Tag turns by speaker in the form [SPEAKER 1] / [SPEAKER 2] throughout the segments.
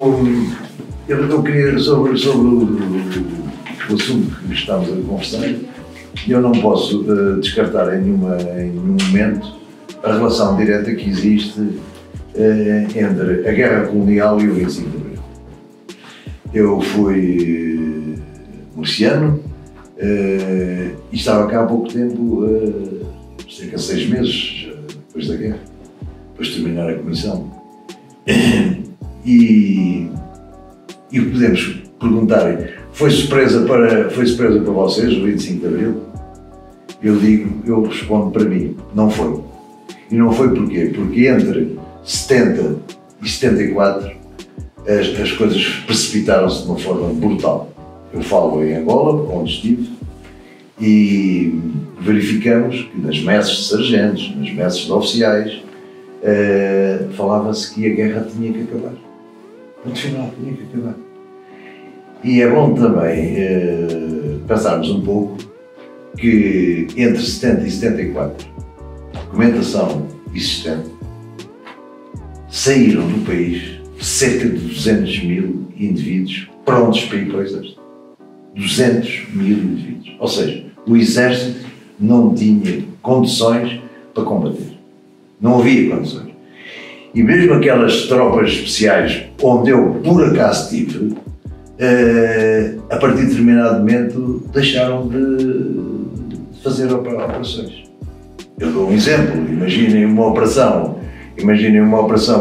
[SPEAKER 1] Eu queria, sobre o assunto que estamos a conversar, eu não posso descartar em nenhum momento a relação direta que existe entre a guerra colonial e o 25 de Abril. Eu fui murciano e estava cá há pouco tempo, cerca de 6 meses depois da guerra, depois de terminar a comissão. E podemos perguntar, foi surpresa para vocês o 25 de Abril? Eu respondo para mim, não foi. E não foi porquê? Porque entre 70 e 74 as coisas precipitaram-se de uma forma brutal. Eu falo em Angola, onde estive, e verificamos que nas messes de sargentos, nas messes de oficiais, falava-se que a guerra tinha que acabar. No final, tinha que acabar. E é bom também pensarmos um pouco que entre 70 e 74, a documentação existente, saíram do país cerca de 200 mil indivíduos prontos para ir para o exército. 200 mil indivíduos. Ou seja, o exército não tinha condições para combater. Não havia condições. E mesmo aquelas tropas especiais onde eu por acaso estive, a partir de determinado momento deixaram de fazer operações. Eu dou um exemplo, imaginem uma operação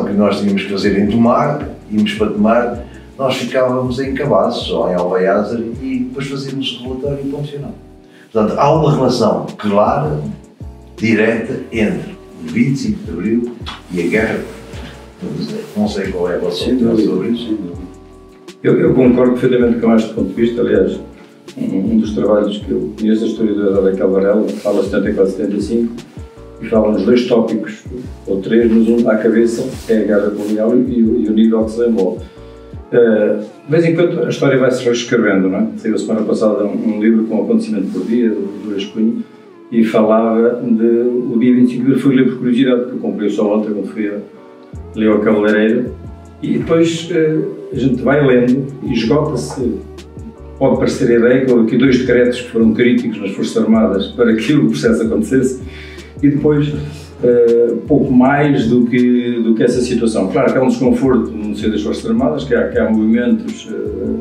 [SPEAKER 1] que nós tínhamos que fazer em Tomar, íamos para Tomar, nós ficávamos em Cabazes ou em Alvaiázar e depois fazíamos o relatório e ponto final. Portanto, há uma relação clara, direta, entre o 25 de Abril e a guerra. Não sei qual é a vossa opinião sobre isso.
[SPEAKER 2] Eu concordo perfeitamente com este ponto de vista. Aliás, um dos trabalhos que eu conheço, a historiadora Raquel Varela, fala 74-75 e fala nos 2 tópicos, ou 3, mas um à cabeça é a guerra colonial e o nível que se desenvolve. De vez em quando a história vai se reescrevendo, não é? Saiu a semana passada um livro com acontecimento por dia, do Luís Cunha, e falava o dia 25 de abril. Fui ler por curiosidade, porque eu comprei só ontem quando fui a ler ao cabeleireiro, e depois a gente vai lendo e esgota-se. Pode parecer a ideia que houve aqui 2 decretos que foram críticos nas Forças Armadas para que o processo acontecesse, e depois pouco mais do que essa situação. Claro que há um desconforto no seio das Forças Armadas, que há movimentos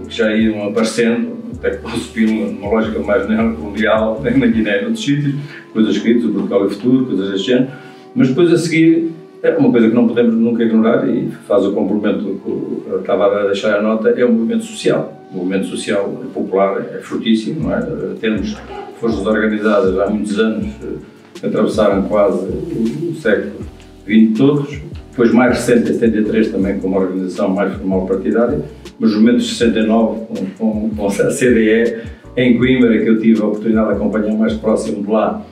[SPEAKER 2] que já iam aparecendo, até que posso vir numa lógica mais neocolonial, na Guiné e noutros sítios, coisas escritas, o Protocolo e Futuro, coisas deste género, mas depois a seguir, é uma coisa que não podemos nunca ignorar, e faz o complemento que eu estava a deixar a nota, é o movimento social. O movimento social popular é fortíssimo, não é? Temos forças organizadas há muitos anos, atravessaram quase o século XX todos, depois mais recente, em 73, também com uma organização mais formal partidária, mas no momento de 69, com a CDE, em Coimbra, que eu tive a oportunidade de acompanhar mais próximo de lá,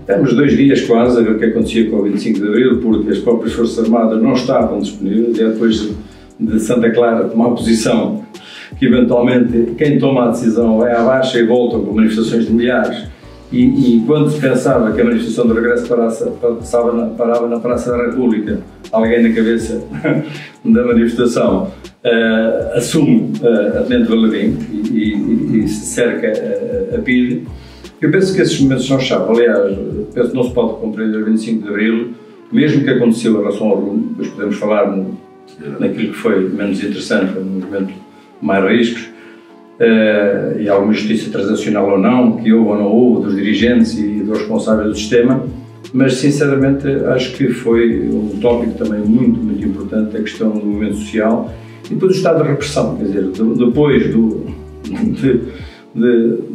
[SPEAKER 2] temos 2 dias quase a ver o que acontecia com o 25 de Abril, porque as próprias Forças Armadas não estavam disponíveis, e depois de Santa Clara tomar posição, que eventualmente quem toma a decisão vai à baixa e voltam com manifestações de milhares, e quando se pensava que a manifestação de regresso parava na Praça da República, alguém na cabeça da manifestação assume a Tenente Valadinho e se cerca a PIDE. Eu penso que esses momentos são chave. Aliás, penso que não se pode compreender o 25 de Abril, mesmo que aconteceu em relação ao rumo, depois podemos falar naquilo que foi menos interessante, no movimento mais riscos, e alguma justiça transacional ou não, que houve ou não houve, dos dirigentes e dos responsáveis do sistema, mas sinceramente acho que foi um tópico também muito, muito importante, a questão do movimento social e depois do estado de repressão, quer dizer, depois de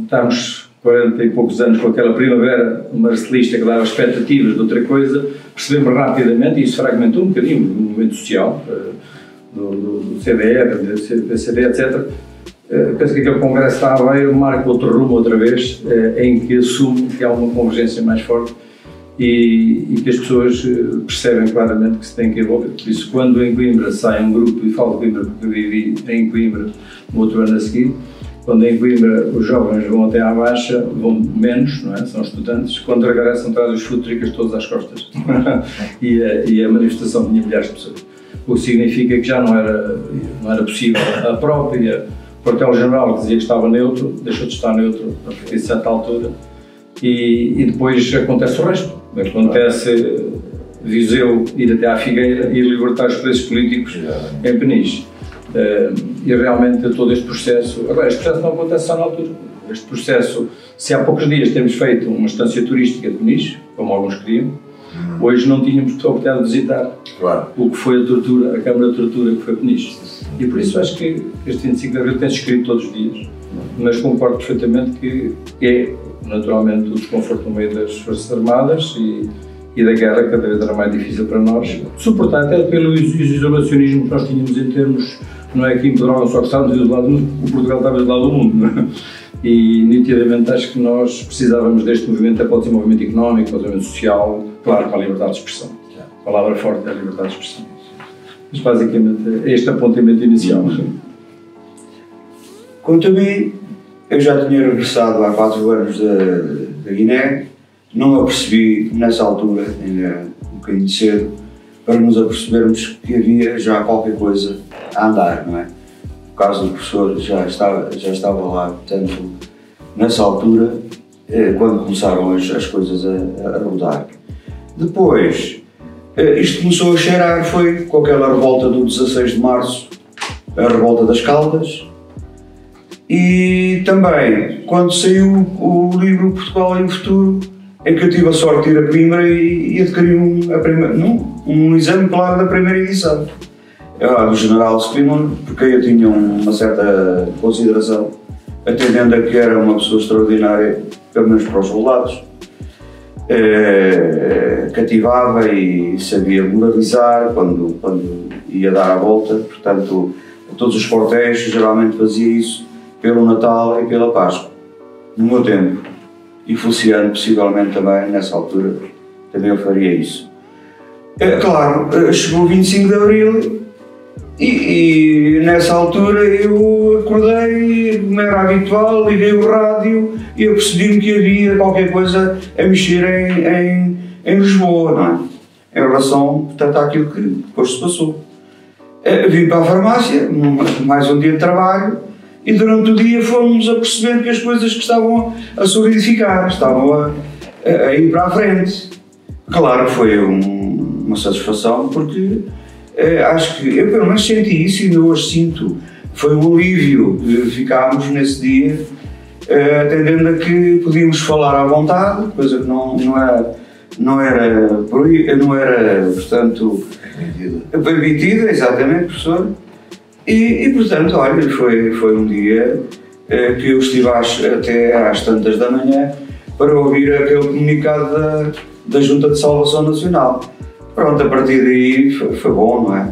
[SPEAKER 2] estarmos 40 e poucos anos com aquela primavera marcelista que dava expectativas de outra coisa, percebemos rapidamente, e isso fragmentou um bocadinho o movimento social, do CDR, do PCD, etc. Penso que aquele congresso está a ver, marca outro rumo outra vez, em que assume que há uma convergência mais forte e que as pessoas percebem claramente que se tem que envolver. Por isso, quando em Coimbra sai um grupo, e falo de Coimbra porque eu vivi em Coimbra no outro ano a seguir, quando em Coimbra os jovens vão até à baixa, vão menos, não é? São estudantes, quando regressam trazem os futricas todos às costas e a manifestação tinha milhares de pessoas. o que significa que já não era possível a própria quartel-general, que dizia que estava neutro, deixou de estar neutro a partir de certa altura, e depois acontece o resto. Acontece Viseu ir até à Figueira e libertar os presos políticos em Peniche. E realmente todo este processo, agora este processo não acontece só na altura, este processo, se há poucos dias temos feito uma estância turística de Peniche, como alguns queriam, hoje não tínhamos a oportunidade de visitar o que foi a tortura, a Câmara de Tortura que foi Peniche. E por isso acho que este 25 de Abril tem-se escrito todos os dias, mas concordo perfeitamente que é naturalmente o desconforto no meio das Forças Armadas e da guerra cada vez era mais difícil para nós suportar, até pelo isolacionismo que nós tínhamos em termos, não é aqui em Portugal, só que estávamos do lado do mundo, o Portugal estava do lado do mundo, não é? E nitidamente acho que nós precisávamos deste movimento, pode ser um movimento económico, um movimento social, claro, para a liberdade de expressão. A palavra forte é a liberdade de expressão. Mas basicamente é este apontamento inicial.
[SPEAKER 3] Quanto a mim, eu já tinha regressado há 4 anos da Guiné, não apercebi nessa altura, ainda um bocadinho cedo, para nos apercebermos que havia já qualquer coisa a andar, não é? O caso do professor já estava lá, portanto, nessa altura, quando começaram as coisas a rodar. Depois, isto começou a cheirar, foi com aquela revolta do 16 de março, a revolta das Caldas, e também quando saiu o livro Portugal e o Futuro, em que eu tive a sorte de ir a Coimbra e adquiri um exemplar da primeira edição. Do general Spínola, porque eu tinha uma certa consideração, atendendo a que era uma pessoa extraordinária, pelo menos para os soldados. Cativava e sabia moralizar quando ia dar a volta, portanto, a todos os quartéis geralmente fazia isso pelo Natal e pela Páscoa, no meu tempo. E Feliciano, possivelmente também, nessa altura, também eu faria isso. Claro, chegou o 25 de Abril e nessa altura eu acordei, como era habitual, liguei o rádio e eu percebi-me que havia qualquer coisa a mexer em Lisboa, não é? Em relação, portanto, àquilo que depois se passou. Vim para a farmácia, mais um dia de trabalho, e durante o dia fomos a perceber que as coisas que estavam a solidificar, estavam a ir para a frente. Claro que foi uma satisfação, porque acho que eu pelo menos senti isso e ainda hoje sinto. Foi um alívio de ficarmos nesse dia, atendendo a que podíamos falar à vontade, coisa que não era portanto, permitida, exatamente, professor. E portanto, olha, foi um dia que eu estive até às tantas da manhã para ouvir aquele comunicado da Junta de Salvação Nacional. Pronto, a partir daí foi bom, não é?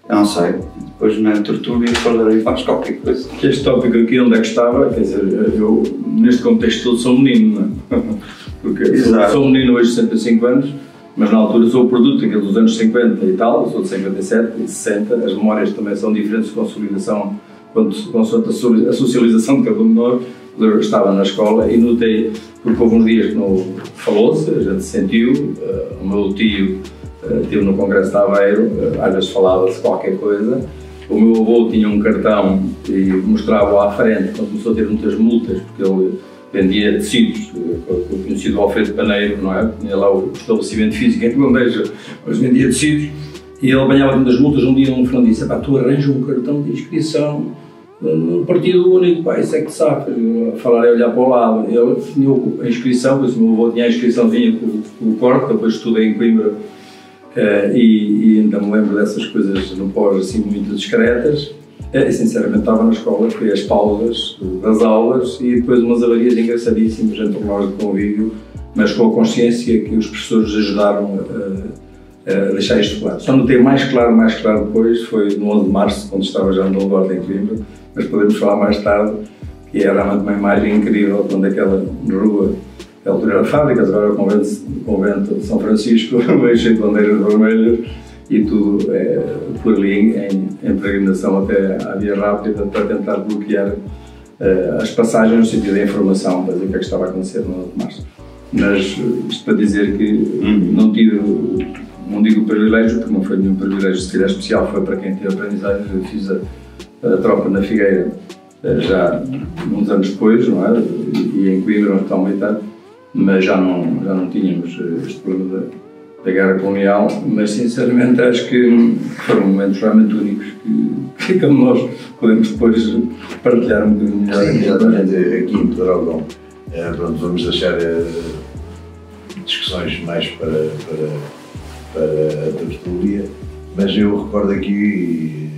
[SPEAKER 3] Eu não sei, depois na tertúlia falarei mais qualquer coisa.
[SPEAKER 2] Que este tópico aqui onde é que estava, quer dizer, eu neste contexto todo sou menino, não é? Porque sou um menino hoje de 65 anos, mas na altura sou o produto dos anos 50 e tal, sou de 57 e 60, as memórias também são diferentes de consolidação, consoante a socialização de cada um de nós. Eu estava na escola e notei, porque houve uns dias que não falou-se, a gente sentiu, o meu tio estive no Congresso de Aveiro, às vezes falava-se qualquer coisa, o meu avô tinha um cartão e mostrava-o à frente, quando começou a ter muitas multas, porque ele vendia tecidos, o conhecido Alfredo Paneiro, não é? Tinha lá o estabelecimento físico em Gondeja, mas vendia tecidos, e ele apanhava muitas multas. Um dia um Fernando disse: tu arranja um cartão de inscrição no Partido Único, pá, isso é que sabe, a falar e olhar para o lado. Ele tinha a inscrição, pois o meu avô tinha a inscriçãozinha com o corte, depois estudei em Coimbra, e ainda me lembro dessas coisas no pós assim muito discretas. E sinceramente estava na escola, foi as pausas das aulas e depois umas avarias engraçadíssimas entre nós de convívio, mas com a consciência que os professores ajudaram a deixar isto claro. Só notei mais claro depois, foi no 11 de março, quando estava já no Norte em Coimbra, mas podemos falar mais tarde, que era uma imagem incrível, quando aquela rua, a altura era fábricas, agora o convento de São Francisco, meio cheio de bandeiras vermelhas, e tudo por ali em peregrinação até à Via Rápida para tentar bloquear as passagens no sentido da informação, para dizer o que é que estava a acontecer no 9 de março. Mas isto para dizer que não tive digo privilégio, porque não foi nenhum privilégio, se calhar especial, foi para quem teve aprendizagem. Eu fiz a tropa na Figueira já uns anos depois, não é? E em Coimbra, no Hospital Militar, mas já não tínhamos este problema da guerra colonial, mas sinceramente acho que foram momentos realmente únicos que como nós podemos depois partilhar um bocadinho melhor.
[SPEAKER 1] Sim, exatamente, aqui em Pedrógão, pronto, vamos deixar discussões mais para a tertúlia, mas eu recordo aqui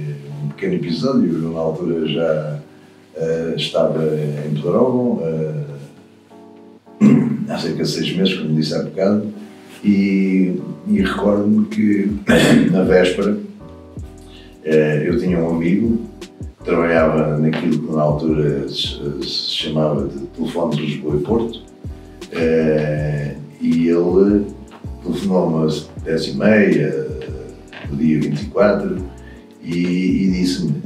[SPEAKER 1] um pequeno episódio. Eu, na altura, já estava em Pedrógão há cerca de 6 meses, como disse há bocado, e recordo-me que na véspera eu tinha um amigo que trabalhava naquilo que na altura se chamava de Telefone de Lisboa e Porto, e ele telefonou-me às 10h30 do dia 24 e disse-me: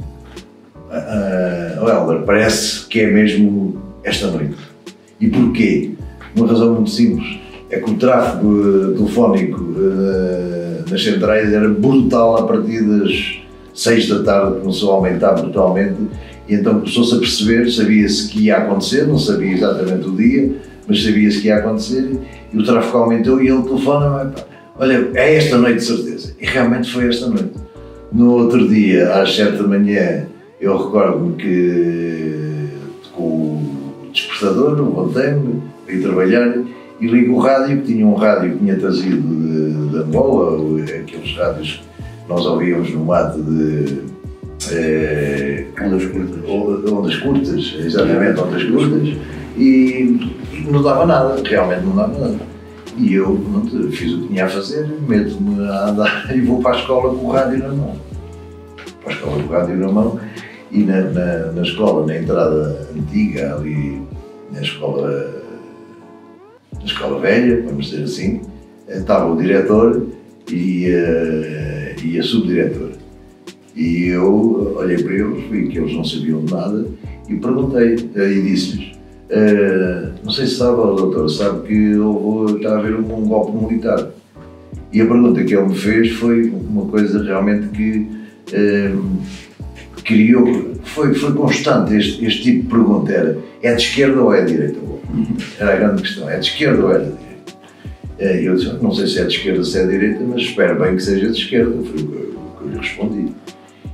[SPEAKER 1] Helder, parece que é mesmo esta noite. E porquê? Uma razão muito simples, é que o tráfego telefónico nas centrais era brutal a partir das 6 da tarde, começou a aumentar brutalmente, e então começou-se a perceber, sabia-se que ia acontecer, não sabia exatamente o dia, mas sabia-se que ia acontecer, e o tráfego aumentou e ele telefona: olha, é esta noite de certeza. E realmente foi esta noite. No outro dia, às 7 da manhã, eu recordo-me que com o despertador, levantei-me, fui trabalhar e ligo o rádio, que tinha um rádio que tinha trazido de Angola, aqueles rádios que nós ouvíamos no mato de ondas curtas, exatamente, ondas curtas, e não dava nada, realmente não dava nada. E eu fiz o que tinha a fazer, meto-me a andar e vou para a escola com o rádio na mão. Para a escola com o rádio na mão, e na escola, na entrada antiga, ali na escola velha, vamos dizer assim, estava o diretor e a subdiretora. E eu olhei para eles, vi que eles não sabiam de nada e perguntei, e disse-lhes: não sei se sabe, doutor, sabe que está a haver um golpe militar. E a pergunta que ele me fez foi uma coisa realmente que criou, foi constante este tipo de pergunta: é de esquerda ou é de direita? Era a grande questão, é de esquerda ou é de direita? Eu disse: não sei se é de esquerda ou se é de direita, mas espero bem que seja de esquerda, foi o que eu lhe respondi.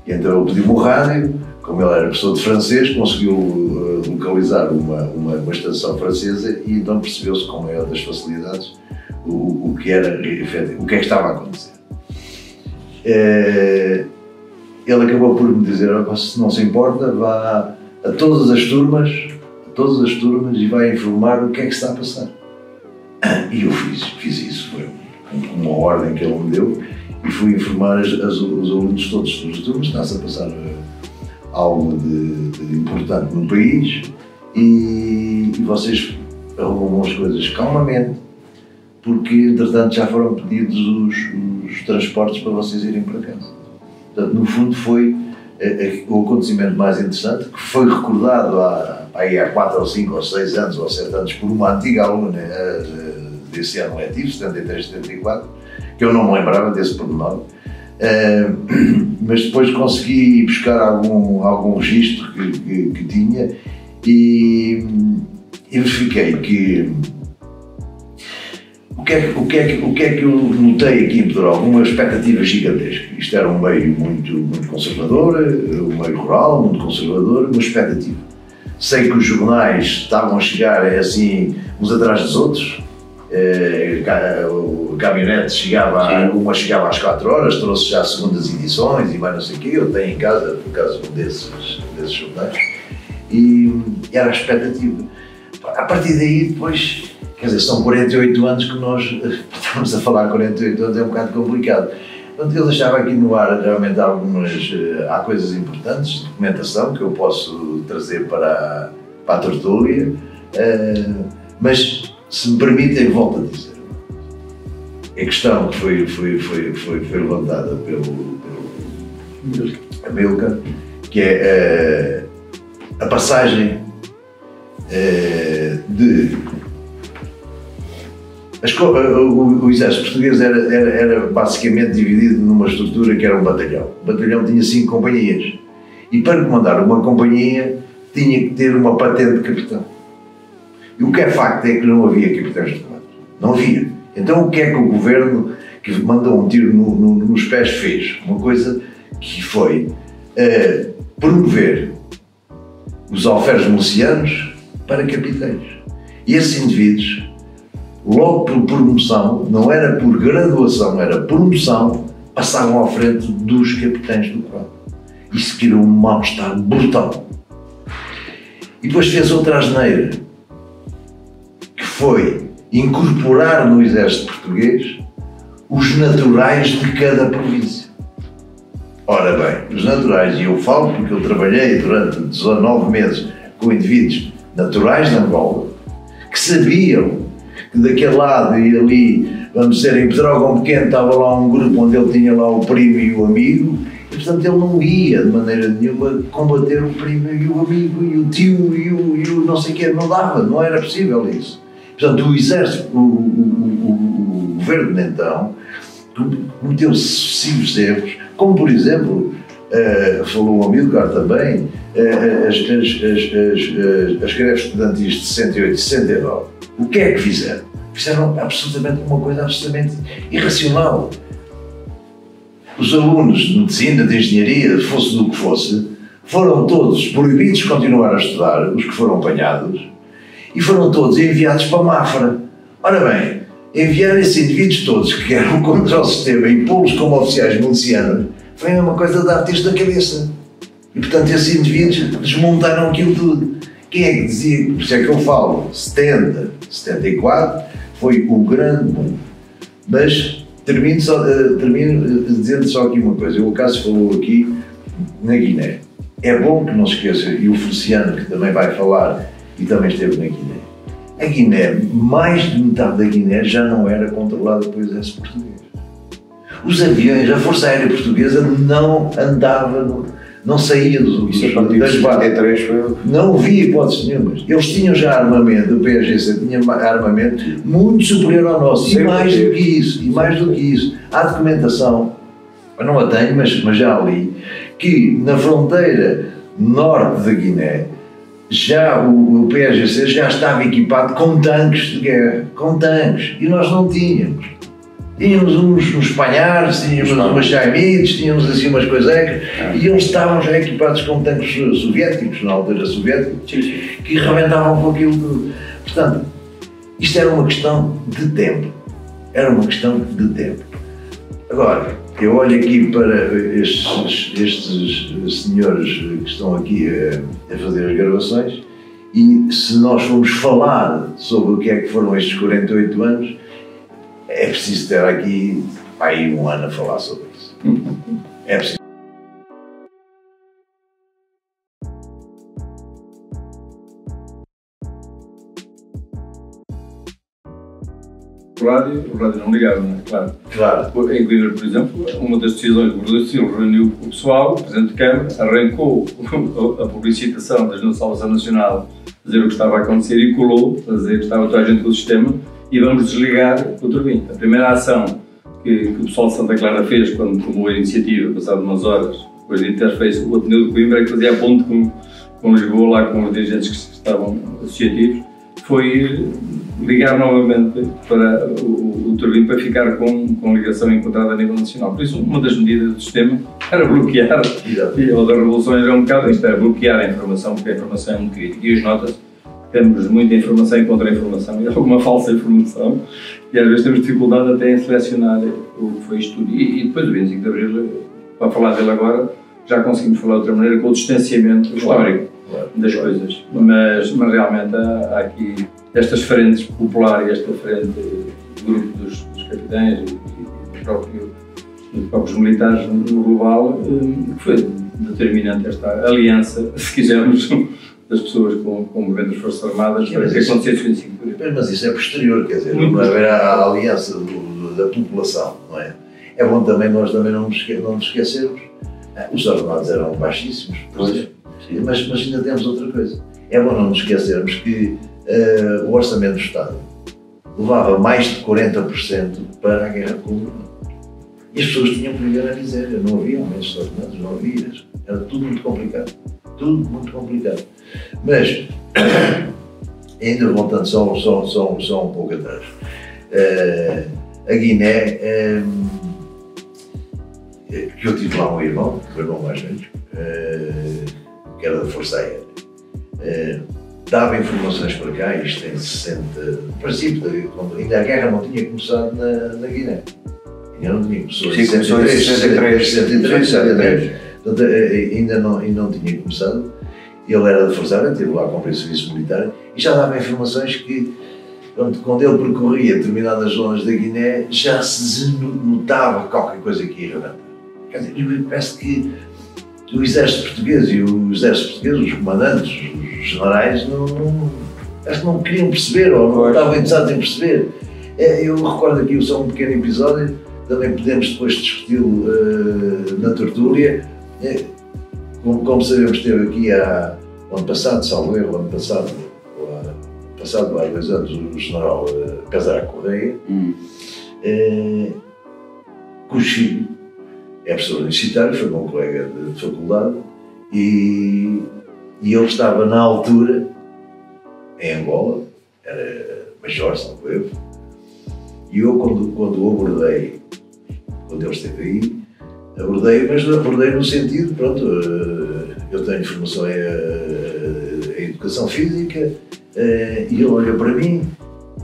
[SPEAKER 1] E então ele pediu-me o rádio, como ele era professor de francês, conseguiu localizar uma estação francesa, e então percebeu-se com a maior das facilidades o que é que estava a acontecer. Ele acabou por me dizer: se não se importa, vá a todas as turmas e vai informar o que é que está a passar. E eu fiz isso, foi uma ordem que ele me deu, e fui informar os alunos todos das turmas: está-se a passar algo de importante no país, e vocês arrumam as coisas calmamente, porque entretanto já foram pedidos os transportes para vocês irem para casa. Portanto, no fundo foi o acontecimento mais interessante, que foi recordado há 4 ou 5 ou 6 anos ou 7 anos por uma antiga aluna desse ano letivo, 73, 74, que eu não me lembrava desse pormenor, mas depois consegui buscar algum registro que tinha, e verifiquei que o que é que eu notei aqui em Pedrógão? Uma expectativa gigantesca. Isto era um meio muito conservador, um meio rural, muito conservador, uma expectativa. Sei que os jornais estavam a chegar assim, uns atrás dos outros. O caminhonete uma chegava às 4 horas, trouxe já segundas edições e mais não sei o quê. Eu tenho em casa, por causa desses jornais, e era a expectativa. A partir daí, depois, quer dizer, são 48 anos que nós estamos a falar. 48 anos é um bocado complicado. Portanto, eu deixava aqui no ar realmente há coisas importantes de documentação que eu posso trazer para a tertúlia, mas, se me permitem, volto a dizer, a questão que foi levantada pelo Amilcar, que é a passagem O exército português era basicamente dividido numa estrutura que era um batalhão. O batalhão tinha 5 companhias. E para comandar uma companhia tinha que ter uma patente de capitão. E o que é facto é que não havia capitães de quadro. Não havia. Então o que é que o governo, que mandou um tiro nos pés, fez? Uma coisa que foi promover os alferes milicianos para capitães. E esses indivíduos, logo por promoção, não era por graduação, era promoção, passavam à frente dos capitães do quadro. Isso criou um mal-estar brutal. E depois fez outra asneira, que foi incorporar no exército português os naturais de cada província. Ora bem, os naturais, e eu falo porque eu trabalhei durante 19 meses com indivíduos naturais de Angola, que sabiam que daquele lado e ali, vamos dizer, em Pedrógão Pequeno estava lá um grupo onde ele tinha lá o primo e o amigo, e portanto ele não ia de maneira nenhuma combater o primo e o amigo e o tio e o não sei o quê, não dava, não era possível isso. Portanto, o exército, o governo de então, cometeu sucessivos erros, como por exemplo, falou o Amílcar também, as greves estudantis de 68 e 69. O que é que fizeram? Fizeram absolutamente uma coisa absolutamente irracional. Os alunos de medicina, de engenharia, fosse do que fosse, foram todos proibidos de continuar a estudar, os que foram apanhados, e foram todos enviados para Mafra. Ora bem, enviar esses indivíduos todos que eram contra o sistema e pô-los como oficiais milicianos foi a mesma coisa de dar tiros da cabeça. E portanto esses indivíduos desmontaram aquilo tudo. Quem é que dizia, por isso é que eu falo, 70, 74, foi o grande boom. Mas termino dizendo só aqui uma coisa. O Cássio falou aqui na Guiné. É bom que não se esqueça, e o Feliciano, que também vai falar, e também esteve na Guiné. A Guiné, mais de metade da Guiné já não era controlada pelo exército português. Os aviões, a Força Aérea Portuguesa não andava, não saía das bases. Não havia hipóteses nenhumas. Eles tinham já armamento, o PSGC tinha armamento muito superior ao nosso. E mais do que isso, há documentação, eu não a tenho, mas já li, que na fronteira norte da Guiné, já o PSGC já estava equipado com tanques de guerra, com tanques, e nós não tínhamos. Tínhamos uns Panhares, tínhamos umas Chaimites, tínhamos assim umas coisecas, e eles estavam já equipados com tanques soviéticos, na altura soviética, que arrebentavam com aquilo tudo. Portanto, isto era uma questão de tempo. Era uma questão de tempo. Agora, eu olho aqui para estes senhores que estão aqui a fazer as gravações, e se nós formos falar sobre o que é que foram estes 48 anos, é preciso ter aqui aí um ano a falar sobre isso. É preciso.
[SPEAKER 2] O rádio não ligava, não é? Claro. Em Coimbra, por exemplo, uma das decisões do Governador Civil reuniu o pessoal, o Presidente de Câmara, arrancou a publicitação da Jornada de Salvação Nacional, a dizer o que estava a acontecer, e colou, a dizer que estava toda a gente com o sistema, e vamos desligar o turbine. A primeira ação que o pessoal de Santa Clara fez quando tomou a iniciativa, passado umas horas, depois de interface, o Ateneu de Coimbra, que fazia a ponte com Lisboa, lá com os dirigentes que estavam associativos, foi ligar novamente para o turbine para ficar com ligação encontrada a nível nacional. Por isso, uma das medidas do sistema era bloquear, ou da Revolução era um bocado isto, era bloquear a informação, porque a informação é muito crítica. E as notas, temos muita informação e contra-informação, e alguma falsa informação, e às vezes temos dificuldade até em selecionar o que foi isto tudo. E depois do 25 de Abril, para falar dele agora, já conseguimos falar de outra maneira, com o distanciamento histórico das coisas. Mas realmente há aqui estas frentes popular e esta frente do grupo dos capitães e dos próprios militares no global, que foi determinante esta aliança, se quisermos, das pessoas com o movimento das Forças Armadas para que acontecesse o 25 de Abril.
[SPEAKER 1] Mas isso é posterior, quer dizer, não haver a aliança da população, não é? É bom também nós também não nos esquecermos. Os ordenados eram baixíssimos, mas ainda temos outra coisa. É bom não nos esquecermos que o orçamento do Estado, levava mais de 40% para a guerra colonial. E as pessoas tinham que viver na miséria, não havia aumentos ordenados, não havia. Era tudo muito complicado. Tudo muito complicado. Mas, ainda voltando só um pouco atrás, a Guiné, que eu tive lá um irmão, que foi o irmão mais velho, que era da Força Aérea, dava informações para cá, isto em 60, no princípio, quando ainda a guerra não tinha começado na Guiné. Ainda não tinha começado.
[SPEAKER 3] Sim, começou em 63.
[SPEAKER 1] Portanto, ainda não tinha começado. Ele era da Força Aérea, esteve lá a cumprir serviço militar e já dava informações que, quando ele percorria determinadas zonas da Guiné, já se notava qualquer coisa que ia rebentar. Quer dizer, parece que o exército português e os exércitos portugueses, os comandantes, os generais, acho que não queriam perceber ou não estavam interessados em perceber. Eu recordo aqui só um pequeno episódio, também podemos depois discuti-lo na tertúlia. Como sabemos, esteve aqui o ano passado, salvo erro, há 2 anos, o general Casar Correia, cujo filho é professor universitário, foi meu colega de faculdade, e ele estava na altura em Angola, era major, salvo erro, e eu quando o abordei, quando ele esteve aí, mas abordei no sentido, pronto, eu tenho formação em educação física, e ele olhou para mim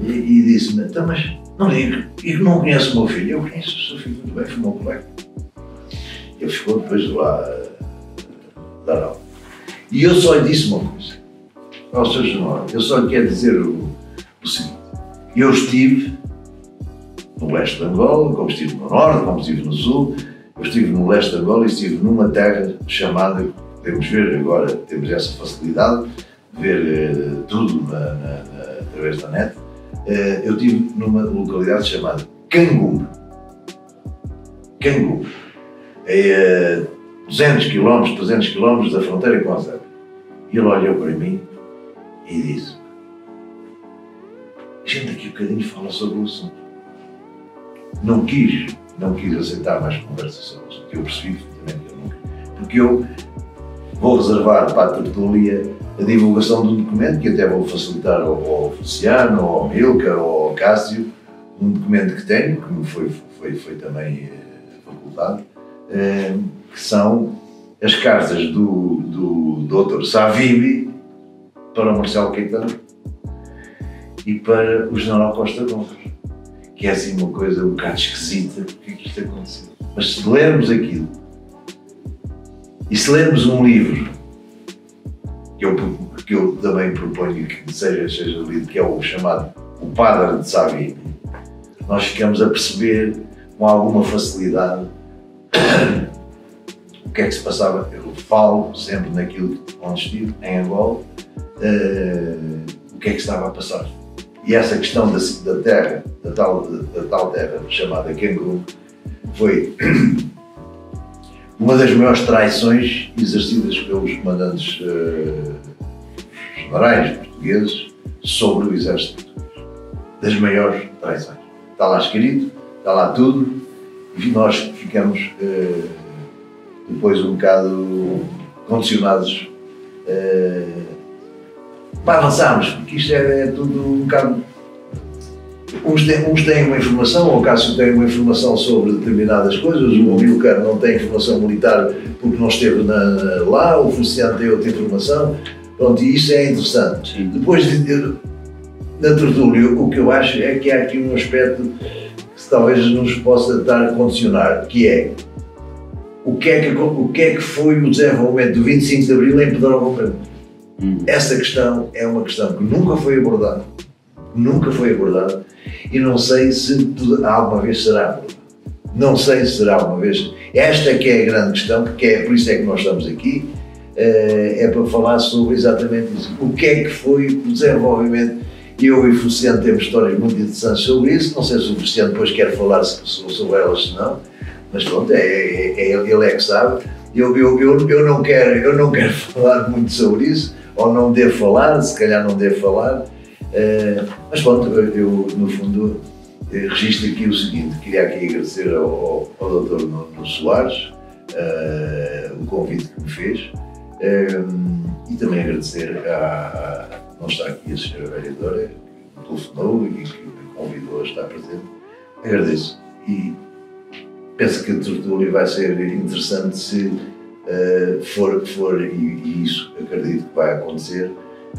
[SPEAKER 1] e disse-me, então, mas não ligo, e não conhece o meu filho? Eu conheço o seu filho muito bem, foi o meu colega. Ele ficou depois de lá dar aula. E eu só lhe disse uma coisa, ao Sr. General, eu só lhe quero dizer o seguinte, eu estive no leste de Angola, como estive no norte, como estive no sul, eu estive no leste de Angola e estive numa terra chamada, podemos ver agora, temos essa facilidade de ver tudo através da net, eu estive numa localidade chamada Cangumbe. Cangumbe. É 200 km, 300 km da fronteira com a Zâmbia. E ele olhou para mim e disse, a gente daqui a bocadinho fala sobre o assunto. Não quis aceitar mais conversa sobre o assunto. Eu percebi perfeitamente que eu nunca. Porque eu vou reservar para a tertúlia a divulgação de um documento que até vou facilitar ao Feliciano, ao Milka, ou ao Cássio, um documento que tenho, que me foi também facultado, que são as cartas do Dr. Savibi para o Marcelo Caetano e para o General Costa Gomes, que é assim uma coisa um bocado esquisita, porque é que isto aconteceu. Mas se lermos aquilo, e se lermos um livro, que eu também proponho que seja lido, que é o chamado O Padre de Savibi, nós ficamos a perceber com alguma facilidade o que é que se passava. Eu falo sempre naquilo onde estive, em Angola, o que é que estava a passar. E essa questão da terra, da tal terra chamada Cangumbe, foi uma das maiores traições exercidas pelos comandantes generais portugueses sobre o exército português. Das maiores traições. Está lá escrito, está lá tudo, e nós ficamos depois um bocado condicionados para avançarmos, porque isto é tudo um bocado. Uns têm uma informação, o Cássio tem uma informação sobre determinadas coisas, o Amilcar não tem informação militar porque não esteve lá, o Feliciano tem outra informação, pronto, e isso é interessante. Sim. Depois, na tertúlia, o que eu acho é que há aqui um aspecto que talvez nos possa estar a condicionar, que é o que é que foi o desenvolvimento do 25 de Abril em Pedrógão Comprendes. Essa questão é uma questão que nunca foi abordada, e não sei se alguma vez será abordada. Não sei se será alguma vez. Esta que é a grande questão, que é por isso é que nós estamos aqui, é para falar sobre exatamente isso. O que é que foi o desenvolvimento? Eu e o Feliciano temos histórias muito interessantes sobre isso, não sei se o Feliciano depois quer falar sobre elas, se não, mas pronto, ele é que sabe. Eu não quero falar muito sobre isso, ou não devo falar, se calhar não devo falar, Mas pronto, eu no fundo registro aqui o seguinte, queria aqui agradecer ao Dr. Nuno Soares o convite que me fez e também agradecer não está aqui a senhora vereadora que me telefonou e que me convidou a estar presente. Agradeço e penso que a tertúlia vai ser interessante se for e isso acredito que vai acontecer,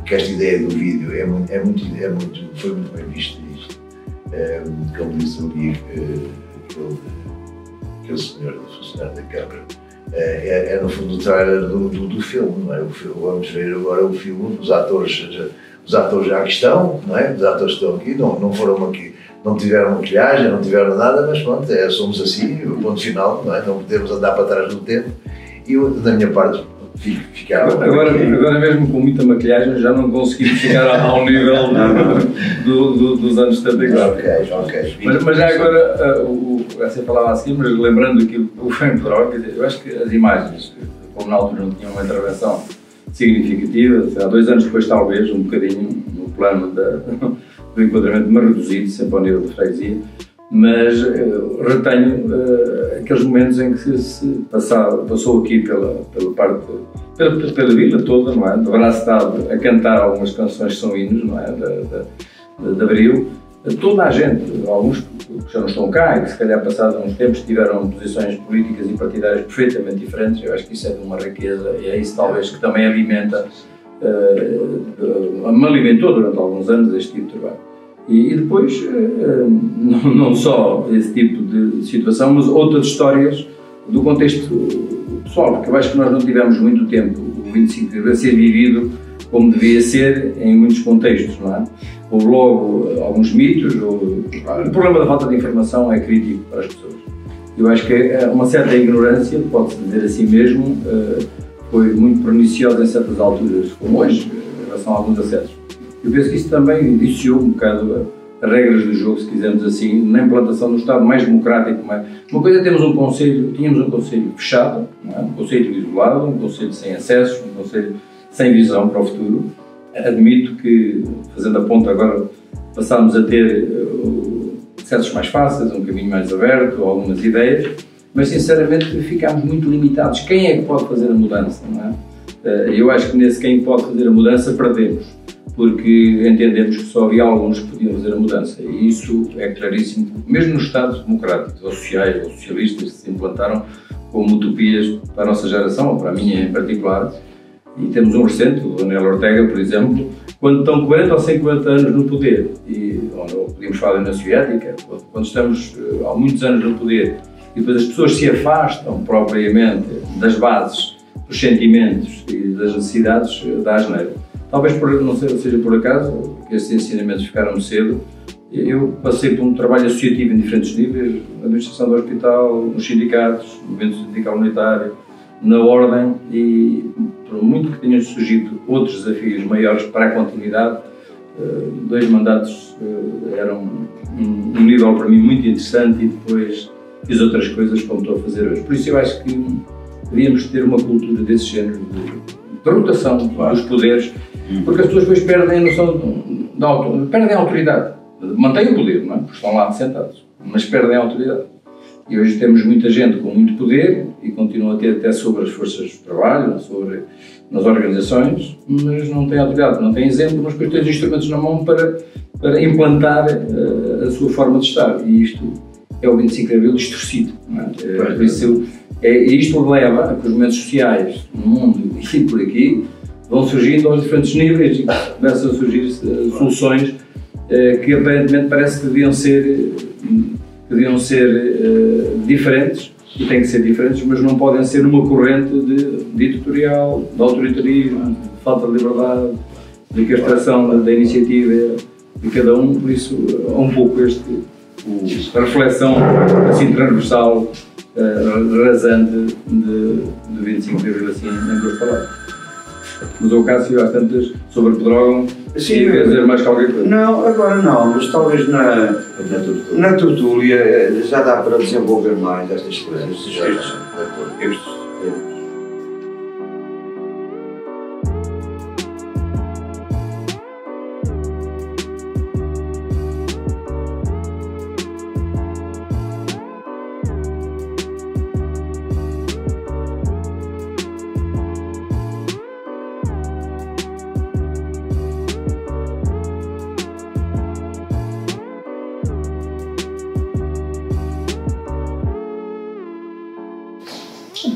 [SPEAKER 1] que esta ideia do vídeo foi muito bem visto isto. Como disse ali aquele senhor do funcionário da Câmara, é no fundo o trailer do filme, não é? Vamos ver agora o filme, os atores já aqui estão, não é? Os atores estão aqui, não foram aqui, não tiveram maquilhagem, não tiveram nada, mas pronto, somos assim, o ponto final, não é? Não podemos andar para trás do tempo. E eu, da minha parte, ficava...
[SPEAKER 2] Agora mesmo com muita maquilhagem já não conseguimos chegar ao nível dos anos 74.
[SPEAKER 1] Ok.
[SPEAKER 2] Mas já agora, você falava assim, mas lembrando aquilo que o Frank Pedroga, eu acho que as imagens, como na altura não tinham uma intervenção significativa, há 2 anos depois talvez, um bocadinho no plano do enquadramento mais reduzido, sempre ao nível da freguesia, mas retenho aqueles momentos em que se passou aqui pela vila toda, não é? De braço dado a cantar algumas canções que são hinos, não é? De Abril, toda a gente, alguns que já não estão cá e que se calhar passados uns tempos tiveram posições políticas e partidárias perfeitamente diferentes, eu acho que isso é de uma riqueza e é isso talvez que também alimenta, me alimentou durante alguns anos este tipo de trabalho. E depois, não só esse tipo de situação, mas outras histórias do contexto pessoal, porque eu acho que nós não tivemos muito tempo, o 25 de Abril, a ser vivido como devia ser em muitos contextos, não é? Houve logo alguns mitos, o problema da falta de informação é crítico para as pessoas. Eu acho que uma certa ignorância, pode-se dizer assim mesmo, foi muito perniciosa em certas alturas, como hoje, em relação a alguns acessos. Eu penso que isso também viciou um bocado as regras do jogo, se quisermos assim, na implantação do Estado mais democrático. Uma coisa é tínhamos um conselho fechado, não é? Um conselho isolado, um conselho sem acessos, um conselho sem visão para o futuro. Admito que, fazendo a ponta agora, passámos a ter acessos mais fáceis, um caminho mais aberto, algumas ideias, mas sinceramente ficámos muito limitados. Quem é que pode fazer a mudança, não é? Eu acho que nesse quem pode fazer a mudança perdemos, porque entendemos que só havia alguns que podiam fazer a mudança, e isso é claríssimo, mesmo nos Estados democráticos, ou sociais, ou socialistas, que se implantaram como utopias para a nossa geração, ou para a minha em particular, e temos um recente, o Daniel Ortega, por exemplo, quando estão 40 ou 50 anos no poder, ou podíamos falar na soviética, quando estamos há muitos anos no poder, e depois as pessoas se afastam propriamente das bases, dos sentimentos e das necessidades da asneira. Talvez não seja por acaso que estes ensinamentos ficaram cedo. Eu passei por um trabalho associativo em diferentes níveis, na administração do hospital, nos sindicatos, no movimento sindical unitário, na ordem, e por muito que tenham surgido outros desafios maiores para a continuidade, 2 mandatos eram um nível para mim muito interessante, e depois fiz outras coisas como estou a fazer hoje. Por isso eu acho que devíamos ter uma cultura desse género, de rotação dos poderes, porque as pessoas depois perdem a noção perdem a autoridade. Mantêm o poder, não é? Porque estão lá sentados, mas perdem a autoridade. E hoje temos muita gente com muito poder e continuam a ter até sobre as forças de trabalho, nas organizações, mas não têm autoridade, não têm exemplo, mas depois têm os instrumentos na mão para implantar a sua forma de estar. E isto é o 25 de Abril distorcido, não é? Por isso, isto leva a que os movimentos sociais no mundo e por aqui vão surgindo aos diferentes níveis e começam a surgir soluções que aparentemente parece que deviam ser diferentes, e têm que ser diferentes, mas não podem ser uma corrente de ditatorial, de autoritarismo, de falta de liberdade, de castração da iniciativa de cada um. Por isso há um pouco a reflexão assim transversal, rasante de 25 de Abril, assim, em 2 palavras. Mas o Cássio, há tantas sobre Pedrógão, sim, quer dizer mais qualquer coisa?
[SPEAKER 3] Não, agora não, mas talvez na tertúlia já dá para desenvolver mais estas coisas.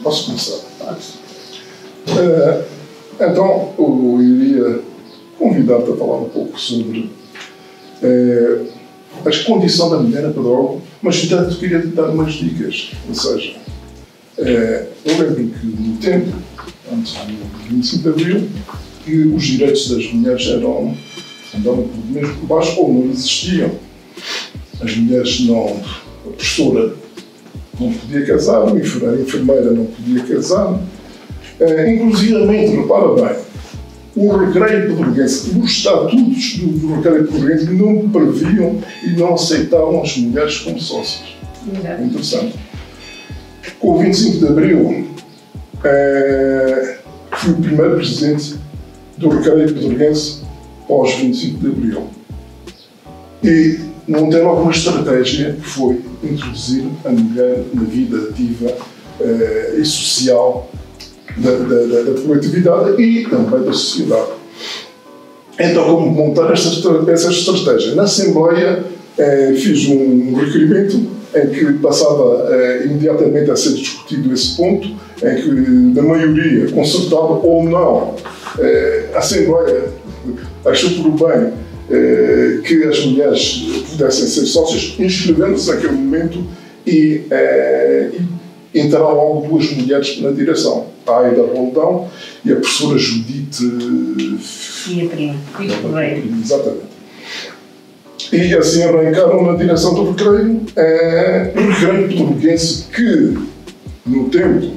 [SPEAKER 4] Posso começar? Então, eu iria convidar-te a falar um pouco sobre a condição da mulher na pedagoga, mas, portanto, queria te dar umas dicas. Ou seja, eu lembro que no tempo, antes do 25 de Abril, que os direitos das mulheres andavam por mesmo por baixo ou não existiam. As mulheres não... A professora não podia casar, a enfermeira não podia casar. Inclusivamente, repara bem, o recreio pedroguense, os estatutos do recreio pedroguense não previam e não aceitavam as mulheres como sócias. É interessante. Com o 25 de Abril, fui o primeiro presidente do recreio pedroguense pós 25 de Abril. E montei logo uma estratégia que foi introduzir a mulher na vida ativa e social da coletividade e também da sociedade. Então, como montar essa estratégia? Na Assembleia fiz um requerimento em que passava imediatamente a ser discutido esse ponto, em que, na maioria, concertada ou não, a Assembleia achou por bem que as mulheres pudessem ser sócias, inscrevendo-se naquele momento e entraram logo duas mulheres na direção, a Aida Roldão e a professora Judite Correia. Exatamente. E assim arrancaram na direção do recreio, um recreio pedroguense que, no tempo,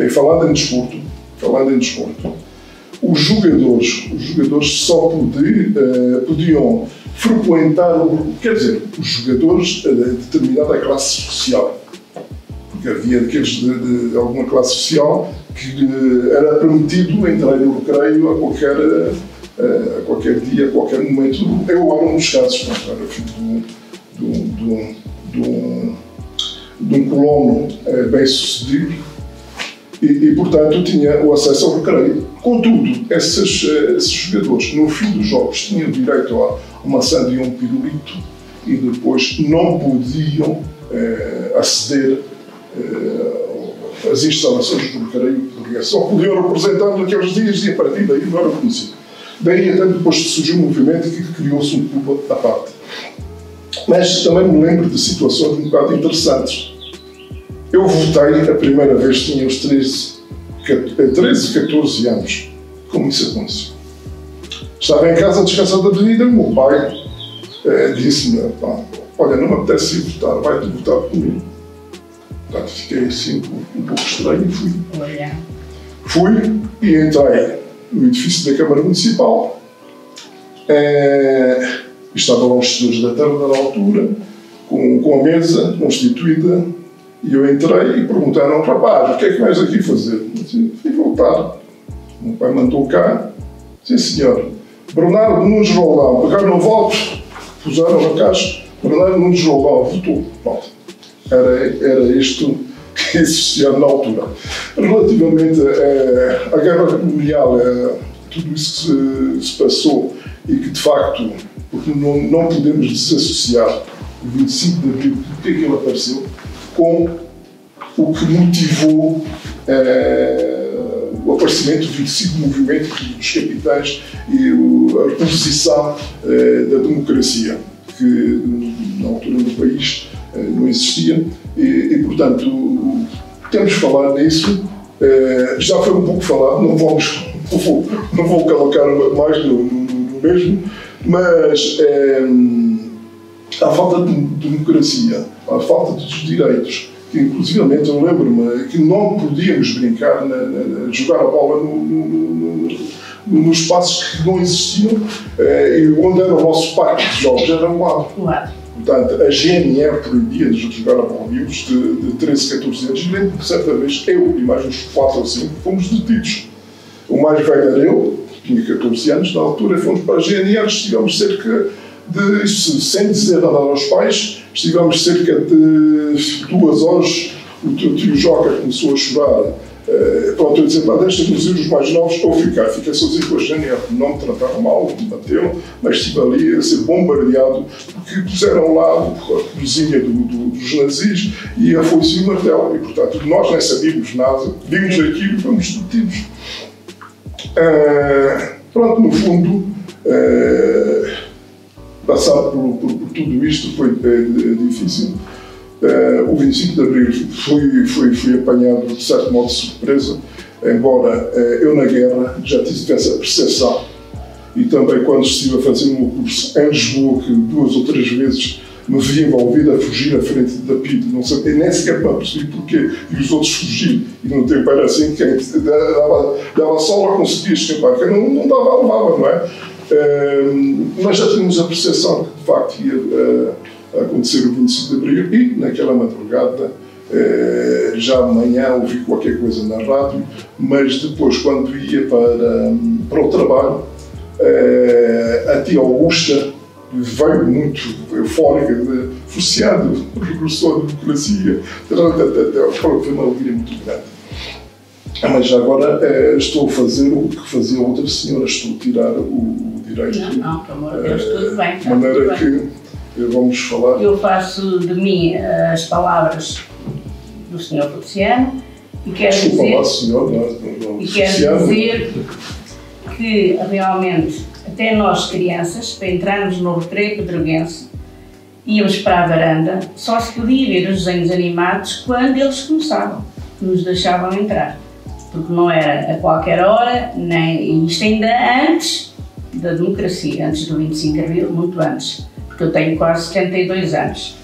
[SPEAKER 4] falando em desporto, os jogadores só podiam frequentar, quer dizer, os jogadores de determinada classe social. Porque havia daqueles de alguma classe social que era permitido entrar no recreio a qualquer dia, a qualquer momento. Eu era um dos casos, era filho de um colono bem sucedido e, portanto, tinha o acesso ao recreio. Contudo, esses jogadores, no fim dos jogos, tinham direito a uma maçã e um pirulito e depois não podiam aceder às instalações do recreio português. Só podiam representar naqueles dias e a partir daí não era conhecido. Daí até depois surgiu um movimento que criou-se um clube à parte. Mas também me lembro de situações um bocado interessantes. Eu votei, a primeira vez tinha os 13, 14 anos. Como isso aconteceu? Estava em casa descansando da vida e o meu pai disse-me: olha, não me apetece ir votar, vai-te votar comigo. Portanto, fiquei assim um pouco estranho e fui. Fui e entrei no edifício da Câmara Municipal. Estavam lá os gestores da terra na altura, com a mesa constituída, e eu entrei e perguntaram: rapaz, o que é que vais aqui fazer? Eu disse: fui voltar. O meu pai mandou cá. Sim, senhor. Bernardo Nunes Roldão. Pegaram no voto, puseram na caixa. Bernardo Nunes Roldão votou. Pronto. Era isto que existia na altura. Relativamente à guerra colonial, tudo isso que se passou e que, de facto, porque não podemos desassociar o 25 de Abril, porque é que ele apareceu, com o que motivou o aparecimento do segundo movimento dos capitais e a reposição da democracia, que na altura no país não existia e, portanto, temos de falar nisso. Já foi um pouco falado, não vou colocar mais no mesmo, mas a falta de democracia, a falta dos direitos, que inclusivamente eu lembro-me que não podíamos brincar, jogar a bola nos espaços que não existiam e onde era o nosso parque de jogos, era um lado. Portanto, a GNR proibia-nos de jogar a bola. Miúdos de 13, 14 anos. E lembro que certa vez eu e mais uns 4 ou 5 fomos detidos. O mais velho era eu, que tinha 14 anos, na altura fomos para a GNR, estivemos cerca de, sem dizer nada aos pais, estivemos cerca de 2 horas. O tio Joca começou a chorar Pronto, eu dizer, deixa nos ir os mais novos ou fiquei sozinho com a Jânia, não me trataram mal, me bateram, mas estive ali a ser bombardeado, porque puseram lá a cozinha dos nazis e a foice e o martelo, e portanto nós nem sabíamos nada, vimos aquilo e fomos detidos. Pronto, no fundo, passar por tudo isto foi difícil. O 25 de Abril fui apanhado de certo modo de surpresa, embora eu na guerra já tivesse a percepção, e também quando estive a fazer o meu curso em Lisboa, que 2 ou 3 vezes me vi envolvido a fugir à frente da PIDE, não sei, nem sequer me apercebi porquê, e os outros fugiram, e no tempo era assim, quem dava sola conseguia escapar, quem não dava, levava, não é? Mas já tínhamos a percepção que de facto ia acontecer o 25 de Abril, e naquela madrugada, já amanhã ouvi qualquer coisa na rádio, mas depois quando ia para o trabalho, a tia Augusta veio muito eufórica, forçado, regressou à democracia, foi uma alegria muito grande. Mas agora estou a fazer o que fazia outra senhora, estou a tirar o direito.
[SPEAKER 5] Não, pelo amor de Deus, tudo bem.
[SPEAKER 4] De maneira que vamos falar.
[SPEAKER 5] Eu faço de mim as palavras do Sr. Feliciano e quero dizer que realmente até nós crianças, para entrarmos no recreio pedreguense, íamos para a varanda, só se podia ver os desenhos animados quando eles começavam, que nos deixavam entrar, porque não era a qualquer hora, nem isto ainda antes da democracia, antes do 25 de Abril, muito antes, porque eu tenho quase 72 anos.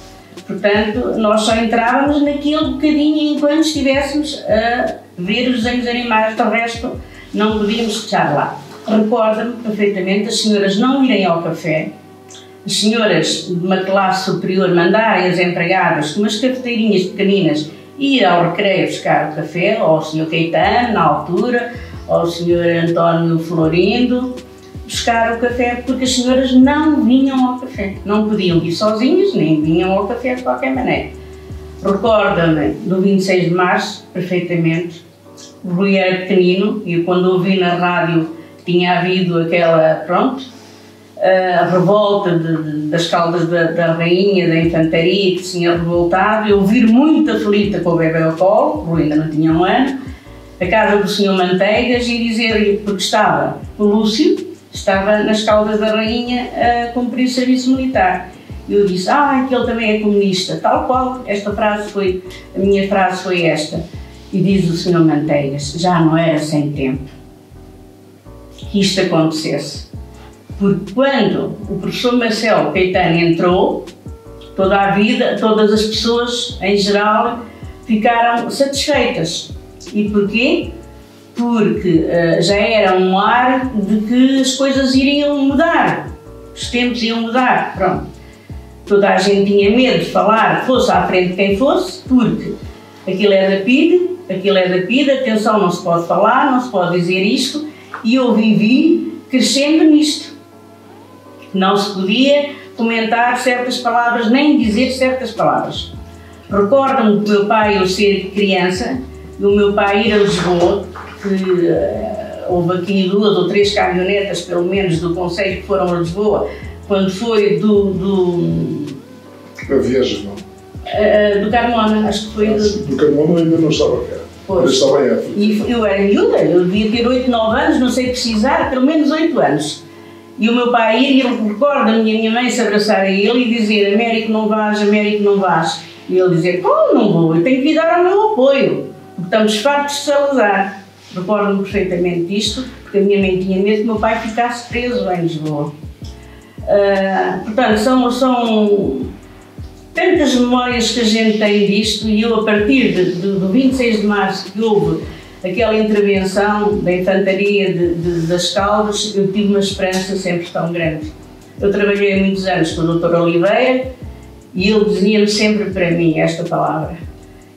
[SPEAKER 5] Portanto, nós só entrávamos naquele bocadinho enquanto estivéssemos a ver os desenhos animados, do resto não podíamos estar lá. Recordo-me perfeitamente as senhoras não irem ao café, as senhoras de uma classe superior mandarem as empregadas com umas cafeteirinhas pequeninas ir ao recreio buscar o café, ou ao Sr. Caetano, na altura, ou ao Sr. António Florindo, buscar o café, porque as senhoras não vinham ao café. Não podiam ir sozinhas, nem vinham ao café de qualquer maneira. Recordo-me do 26 de março, perfeitamente, o Rui era pequenino, e quando ouvi na rádio tinha havido aquela, a revolta das Caldas da Rainha, da Infantaria, que se tinha revoltado, eu vir muito aflita com o bebê ao colo, o Rui ainda não tinha 1 ano, a casa do Sr. Manteigas, e dizer-lhe, porque estava o Lúcio, estava nas Caldas da Rainha a cumprir serviço militar. Eu disse, que ele também é comunista, tal qual, a minha frase foi esta. E diz o Sr. Manteigas, já não era sem tempo que isto acontecesse. Porque quando o professor Marcelo Caetano entrou, todas as pessoas, em geral, ficaram satisfeitas. E porquê? Porque já era um ar de que as coisas iriam mudar, os tempos iam mudar, pronto. Toda a gente tinha medo de falar, fosse à frente quem fosse, porque aquilo é da PIDE, atenção, não se pode falar, não se pode dizer isto, e eu vivi crescendo nisto. Não se podia comentar certas palavras, nem dizer certas palavras. Recordo-me do meu pai, eu ser criança, do meu pai ir a Lisboa, que houve aqui 2 ou 3 caminhonetas, pelo menos, do concelho que foram a Lisboa, quando foi
[SPEAKER 4] A viagem, não?
[SPEAKER 5] Do Carmona, acho que foi
[SPEAKER 4] do Carmona ainda não estava cá. Pois. Estava em África.
[SPEAKER 5] E eu era miúda, eu devia ter 8, 9 anos, não sei precisar, pelo menos 8 anos. E o meu pai ir, e ele recorda a minha mãe se abraçar a ele e dizer, Américo não vás, Américo não vás. E ele dizer, como não vou? Eu tenho que lhe dar o meu apoio, porque estamos fartos de Salazar. Recordo-me perfeitamente disto, porque a minha mãe tinha medo que o meu pai ficasse preso lá em Lisboa. Portanto, são tantas memórias que a gente tem disto, e eu, a partir do 26 de março, que houve aquela intervenção da Infantaria das Caldas, eu tive uma esperança sempre tão grande. Eu trabalhei muitos anos com o Dr. Oliveira, e ele dizia-me sempre para mim esta palavra: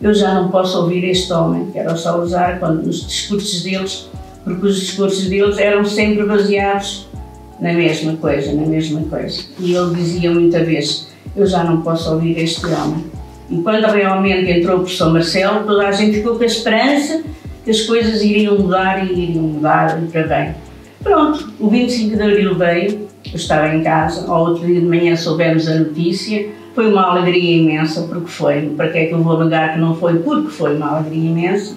[SPEAKER 5] eu já não posso ouvir este homem, que era o Salazar, nos discursos deles, porque os discursos deles eram sempre baseados na mesma coisa. E ele dizia muita vez, eu já não posso ouvir este homem. E quando realmente entrou o professor Marcelo, toda a gente ficou com a esperança que as coisas iriam mudar e iriam mudar para bem. Pronto, o 25 de Abril veio, eu estava em casa, ao outro dia de manhã soubemos a notícia, foi uma alegria imensa, porque foi, para que é que eu vou negar que não foi, porque foi uma alegria imensa.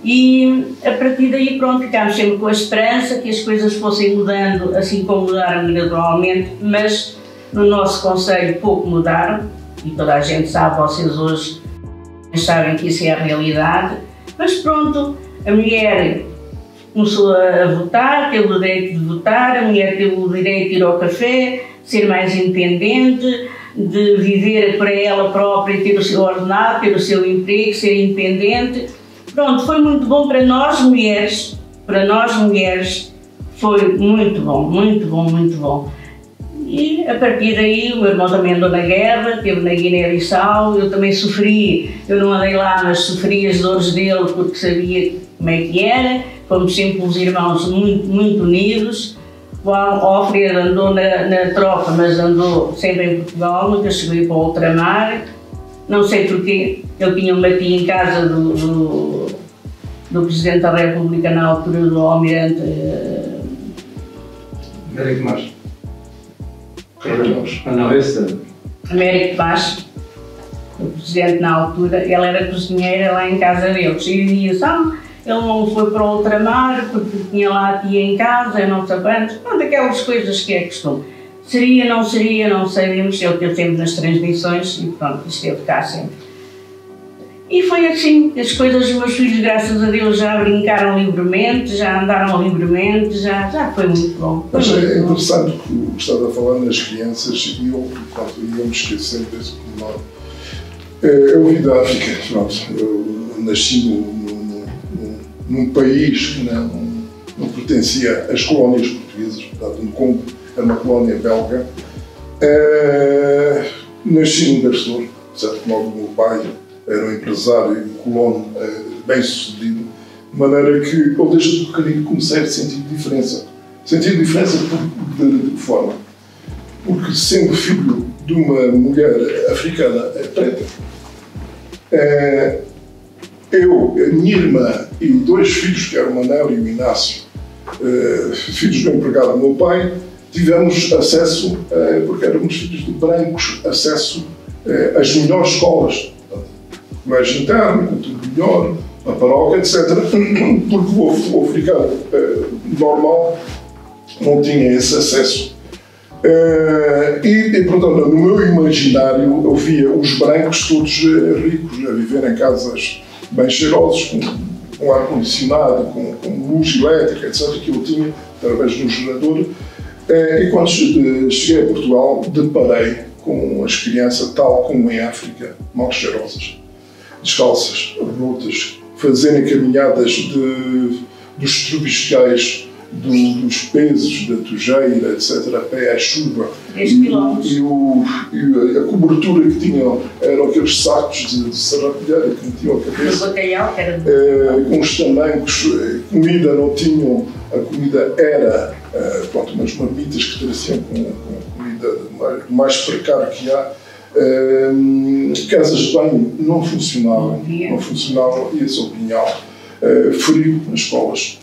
[SPEAKER 5] E a partir daí, pronto, ficámos sempre com a esperança que as coisas fossem mudando, assim como mudaram gradualmente, mas no nosso concelho pouco mudaram, e toda a gente sabe, vocês hoje sabem que isso é a realidade, mas pronto, a mulher começou a votar, teve o direito de votar, a mulher teve o direito de ir ao café, ser mais independente, de viver para ela própria, ter o seu ordenado, ter o seu emprego, ser independente. Pronto, foi muito bom para nós mulheres, foi muito bom, muito bom, muito bom. E a partir daí o meu irmão também andou na guerra, esteve na Guiné-Bissau, eu também sofri, eu não andei lá, mas sofri as dores dele porque sabia como é que era, fomos sempre os irmãos muito, muito unidos. O Alfredo andou na tropa, mas andou sempre em Portugal, nunca chegou a ir para o ultramar. Não sei porquê, ele tinha um batia em casa do Presidente da República na altura, do Almirante
[SPEAKER 2] Américo Tomás.
[SPEAKER 5] Não, esse. Américo Tomás, o Presidente na altura, ela era cozinheira lá em casa deles. E dizia, ele não foi para o ultramar porque tinha lá a tia em casa, eu não sei quantos. Pronto, aquelas coisas que é costume. Seria, não sabíamos, ele teve sempre nas transmissões e pronto, esteve cá sempre. E foi assim, as coisas, os meus filhos, graças a Deus, já brincaram livremente, já andaram livremente, já foi muito bom.
[SPEAKER 4] Mas é interessante que estava a falar nas crianças e eu me esquecendo desse pormenor. Eu vim da África, pronto, eu nasci num país que não pertencia às colónias portuguesas, portanto, no Congo era uma colónia belga. Nasci num Garçador, certo? Logo o meu pai era um empresário e um colono bem sucedido, de maneira que eu desde pequenino comecei a sentir diferença. Sentir diferença de que forma? Porque sendo filho de uma mulher africana preta, eu, a minha irmã e dois filhos, que eram o Manel e o Inácio, filhos do empregado do meu pai, tivemos acesso, porque éramos filhos de brancos, acesso às melhores escolas. Colégio interno, com tudo melhor, na paróquia, etc. Porque o africano normal não tinha esse acesso. E, portanto, no meu imaginário, eu via os brancos todos ricos, a viver em casas bem cheirosas, com ar-condicionado, com luz elétrica, etc., que eu tinha através de um gerador. E quando cheguei a Portugal, deparei com as crianças, tal como em África, mal cheirosas, descalças, rotas, fazerem caminhadas dos trubiscais, dos pesos, da tujeira, etc., a pé à chuva. E a cobertura que tinham eram aqueles sacos de serrapilheira que metiam a cabeça.
[SPEAKER 5] Bacalhau,
[SPEAKER 4] com os tamancos, comida não tinham, a comida era umas marmitas que traziam com comida mais precária que há. Casas de banho não funcionavam, e esse é o pinhal. Frio nas escolas.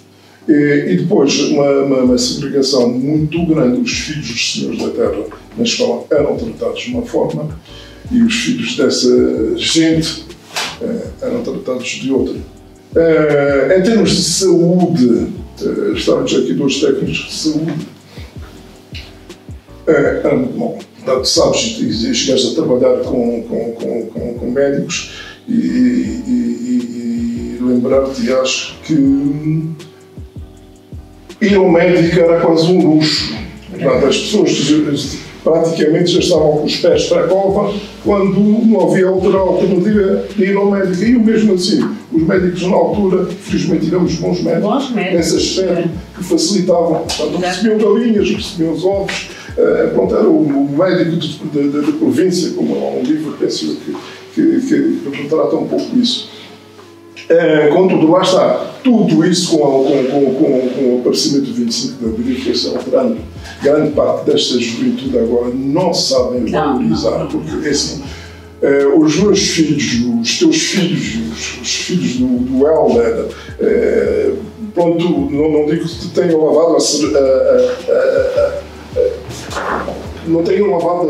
[SPEAKER 4] E depois uma segregação muito grande. Os filhos dos senhores da terra na escola eram tratados de uma forma e os filhos dessa gente eram tratados de outra. Em termos de saúde, estávamos aqui dois técnicos de saúde, era muito bom. Portanto, sabes, chegaste a trabalhar com médicos e lembrar-te, acho que ir ao médico era quase um luxo. Portanto, as pessoas praticamente já estavam com os pés para a cova quando não havia outra alternativa de ir ao médico. E mesmo assim, os médicos na altura, felizmente tivemos bons médicos nesse aspecto que facilitavam. Portanto, recebiam galinhas, recebiam os ovos. Pronto, era o médico da província, como há um livro, penso que retrata um pouco isso. Contudo, lá está, tudo isso com o aparecimento do 25 de Abril foi-se alterando. Grande parte desta juventude agora não sabem valorizar, porque assim, os meus filhos, os teus filhos, os filhos do Helder, pronto, não digo que tenham lavado não tenham levado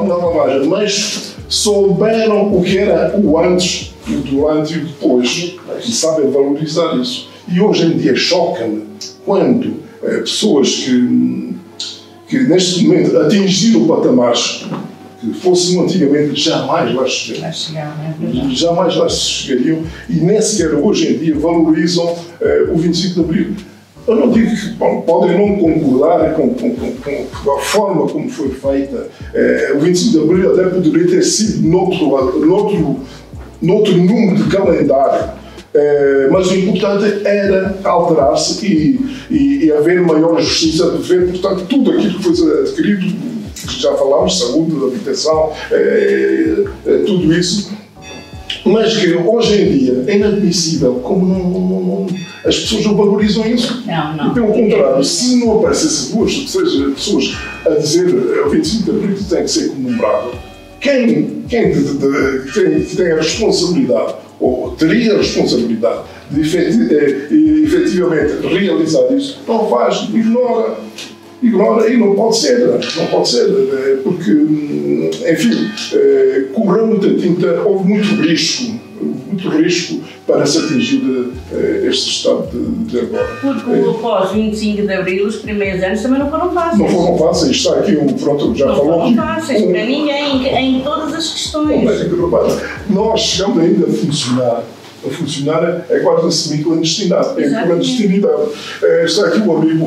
[SPEAKER 4] na lavagem, mas souberam o que era o antes, o durante e o depois, e sabem valorizar isso. E hoje em dia choca-me quando pessoas que neste momento atingiram patamares que fossem antigamente jamais lá chegariam. Jamais lá chegariam e nem sequer hoje em dia valorizam o 25 de Abril. Eu não digo que podem não concordar com a forma como foi feita. O 25 de Abril até poderia ter sido noutro número de calendário. Mas o importante era alterar-se e haver maior justiça de ver, portanto, tudo aquilo que foi adquirido, que já falámos, saúde, habitação, tudo isso, mas que hoje em dia é inadmissível, como as pessoas não valorizam isso.
[SPEAKER 5] Não.
[SPEAKER 4] E pelo contrário, se não aparecessem pessoas a dizer o 25 de Abril tem que ser comemorado, quem tem a responsabilidade, ou teria a responsabilidade de efetivamente realizar isso, não faz, ignora, e não pode ser, porque, enfim, correu muita tinta, houve muito risco para se atingir este estado de agora.
[SPEAKER 5] Porque após 25 de Abril, os primeiros anos também não foram fáceis.
[SPEAKER 4] Não foram fáceis, está aqui pronto, já falou.
[SPEAKER 5] Não foram fáceis para ninguém, em todas as questões.
[SPEAKER 4] Nós chegamos ainda a funcionar agora na clandestinidade. Está aqui o amigo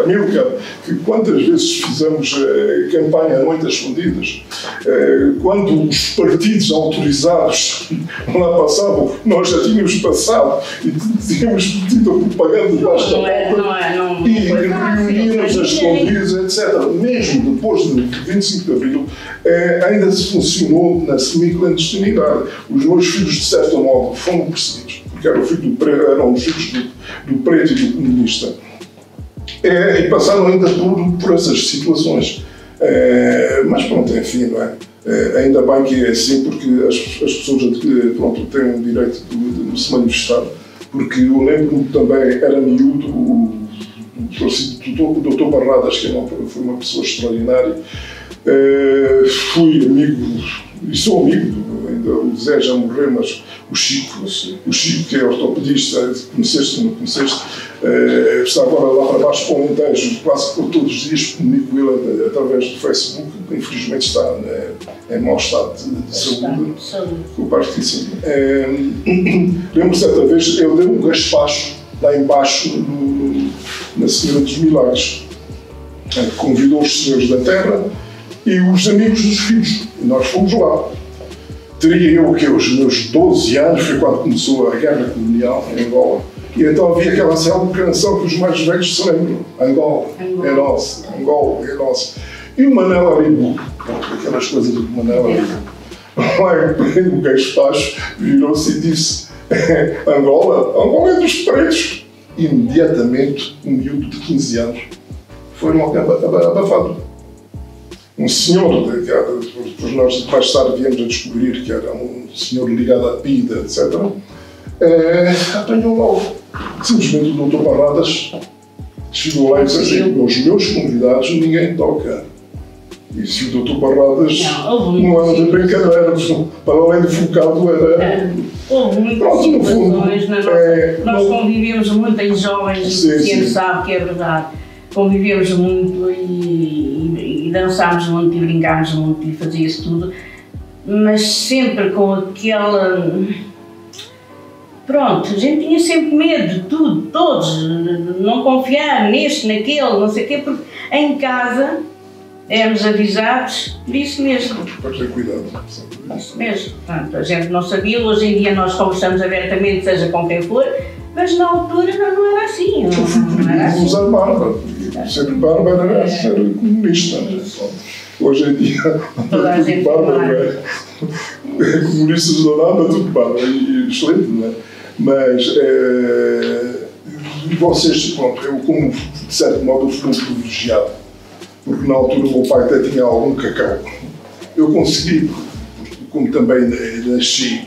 [SPEAKER 4] Amílcar, que quantas vezes fizemos campanha à noite às escondidas, quando os partidos autorizados lá passavam, nós já tínhamos passado e tínhamos pedido a propaganda debaixo da porta e reuníamos as escondidas, etc. Mesmo depois de 25 de Abril, ainda se funcionou na semi-clandestinidade. Os meus filhos, de certo modo, foram perseguidos, porque eram os filhos do preto e do comunista. E passaram ainda por essas situações. Mas pronto, enfim, não é? Ainda bem que é assim, porque as pessoas têm o direito de se manifestar. Porque eu lembro-me também, era miúdo, o Dr. Barradas, que foi uma pessoa extraordinária. Fui amigo, e sou amigo, ainda o Zé já morreu, mas o Chico, que é ortopedista, conheceste, não conheceste, está agora lá para baixo para o Alentejo, quase todos os dias comunico com ele através do Facebook, que infelizmente está em mau estado de saúde, com o Parkinson. Lembro certa vez, ele deu um gaspacho lá embaixo, na Senhora dos Milagres, convidou os senhores da terra e os amigos dos filhos, e nós fomos lá. Teria eu os meus 12 anos, foi quando começou a guerra colonial em Angola, e então havia aquela canção que os mais velhos se lembram: Angola é nossa, Angola é nossa. E o Manel Aribu, aquelas coisas do Manel Aribu, lá em o gaspacho, virou-se e disse: Angola é dos pretos. Imediatamente, um miúdo de 15 anos foi abafado. Um senhor, depois nós mais tarde viemos a descobrir que era um senhor ligado à PIDA, etc., apanhou logo. Simplesmente o Dr. Barradas chegou lá e disse assim: os meus convidados ninguém toca. E se o Dr. Barradas não era de brincadeira, para além de focado, era.
[SPEAKER 5] Houve muitas situações, nós convivemos muito em jovens, o Ciano sabe que é verdade. Convivemos muito e dançámos muito e brincámos muito e fazia-se tudo, mas sempre com aquela... Pronto, a gente tinha sempre medo de tudo, todos, não confiar neste, naquele, não sei o quê, porque em casa éramos avisados disso mesmo.
[SPEAKER 4] Para ter cuidado.
[SPEAKER 5] Isso mesmo. Portanto, a gente não sabia, hoje em dia nós conversamos abertamente, seja com quem for, mas na altura não era assim. Não era assim.
[SPEAKER 4] Usar barba. Ser barba era ser comunista. Hoje em dia,
[SPEAKER 5] toda a gente
[SPEAKER 4] barba é comunistas da nada, tudo barba. Excelente, não é? Mas vocês, pronto, eu como de certo modo fui um privilegiado, porque na altura o meu pai até tinha algum cacau. Eu consegui como também nasci,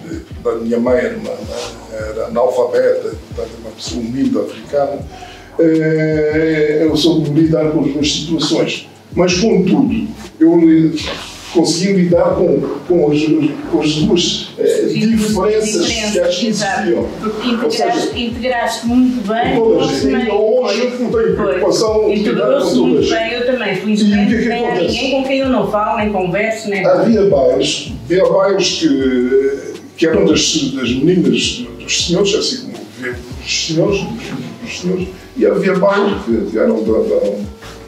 [SPEAKER 4] a minha mãe era analfabeta, portanto, uma pessoa humilde africana, eu soube lidar com as duas situações. Mas, contudo, eu consegui lidar com as duas diferenças que acho que existiam.
[SPEAKER 5] Porque integraste muito bem.
[SPEAKER 4] Hoje não tenho preocupação de lidar com
[SPEAKER 5] muito bem, eu também, felizmente, nem há ninguém com quem eu não falo, nem converso, nem...
[SPEAKER 4] Havia bailes que eram das meninas, dos senhores, assim como havia dos senhores, e havia bailes que eram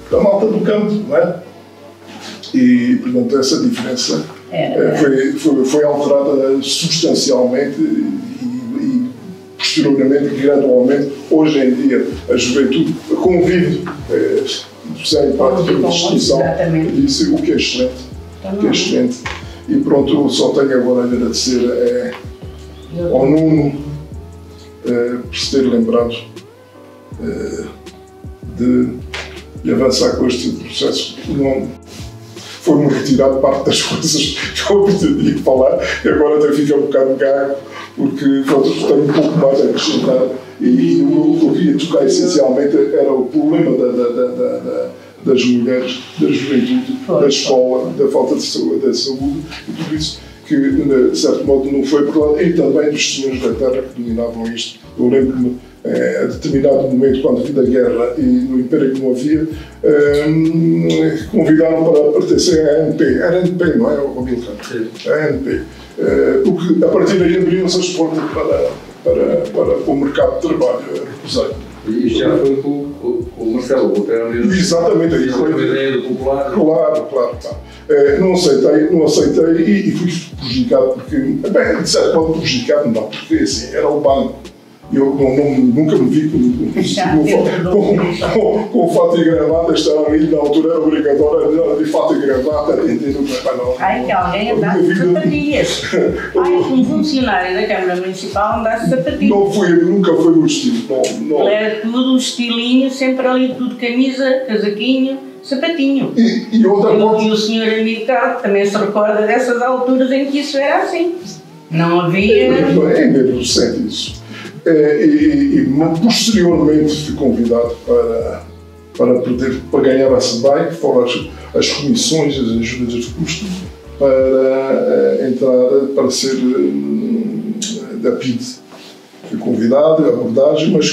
[SPEAKER 4] da malta do campo, não é? E, portanto, essa diferença foi alterada substancialmente e posteriormente, gradualmente. Hoje em dia, a juventude convive sem prática de distinção disso, o que é excelente. E pronto, eu só tenho agora a agradecer ao Nuno por se ter lembrado de avançar com este processo. Foi-me retirado parte das coisas que eu pretendia falar e agora até fica um bocado gago, porque tenho um pouco mais a acrescentar. E o que eu queria tocar essencialmente era o problema das mulheres, da juventude, da escola, da falta de saúde e tudo isso que, de certo modo, não foi por lá. E também dos senhores da terra que dominavam isto. Eu lembro-me, a determinado momento, quando havia a guerra e no Império que não havia, convidaram para pertencer à ANP. Era a ANP, não é? O Hamilton. A ANP. Porque a partir daí abriam-se as portas para o mercado de trabalho.
[SPEAKER 2] E isto já foi com o Marcelo,
[SPEAKER 4] exatamente, aí foi
[SPEAKER 2] a ideia do popular.
[SPEAKER 4] Claro. Não aceitei e fui prejudicado porque, bem, de certo modo prejudicado não, porque assim, era o banco. Eu nunca me vi com fato e gravata, estar ali na altura era obrigatória de fato e gravata, atender o trabalho.
[SPEAKER 5] Ai, que alguém andasse de sapatilhas. Ai, um funcionário da Câmara Municipal andasse de sapatilhas.
[SPEAKER 4] Nunca foi o estilo. Não.
[SPEAKER 5] Era tudo um estilinho, sempre ali tudo camisa, casaquinho, sapatinho.
[SPEAKER 4] E
[SPEAKER 5] o senhor amigo Carlos também se recorda dessas alturas em que isso era assim. Não havia...
[SPEAKER 4] É mesmo recente isso. E posteriormente fui convidado para ganhar a SEBAI, fora as comissões, as ajudas de custo, para entrar, para ser da PID. Fui convidado, abordagem, mas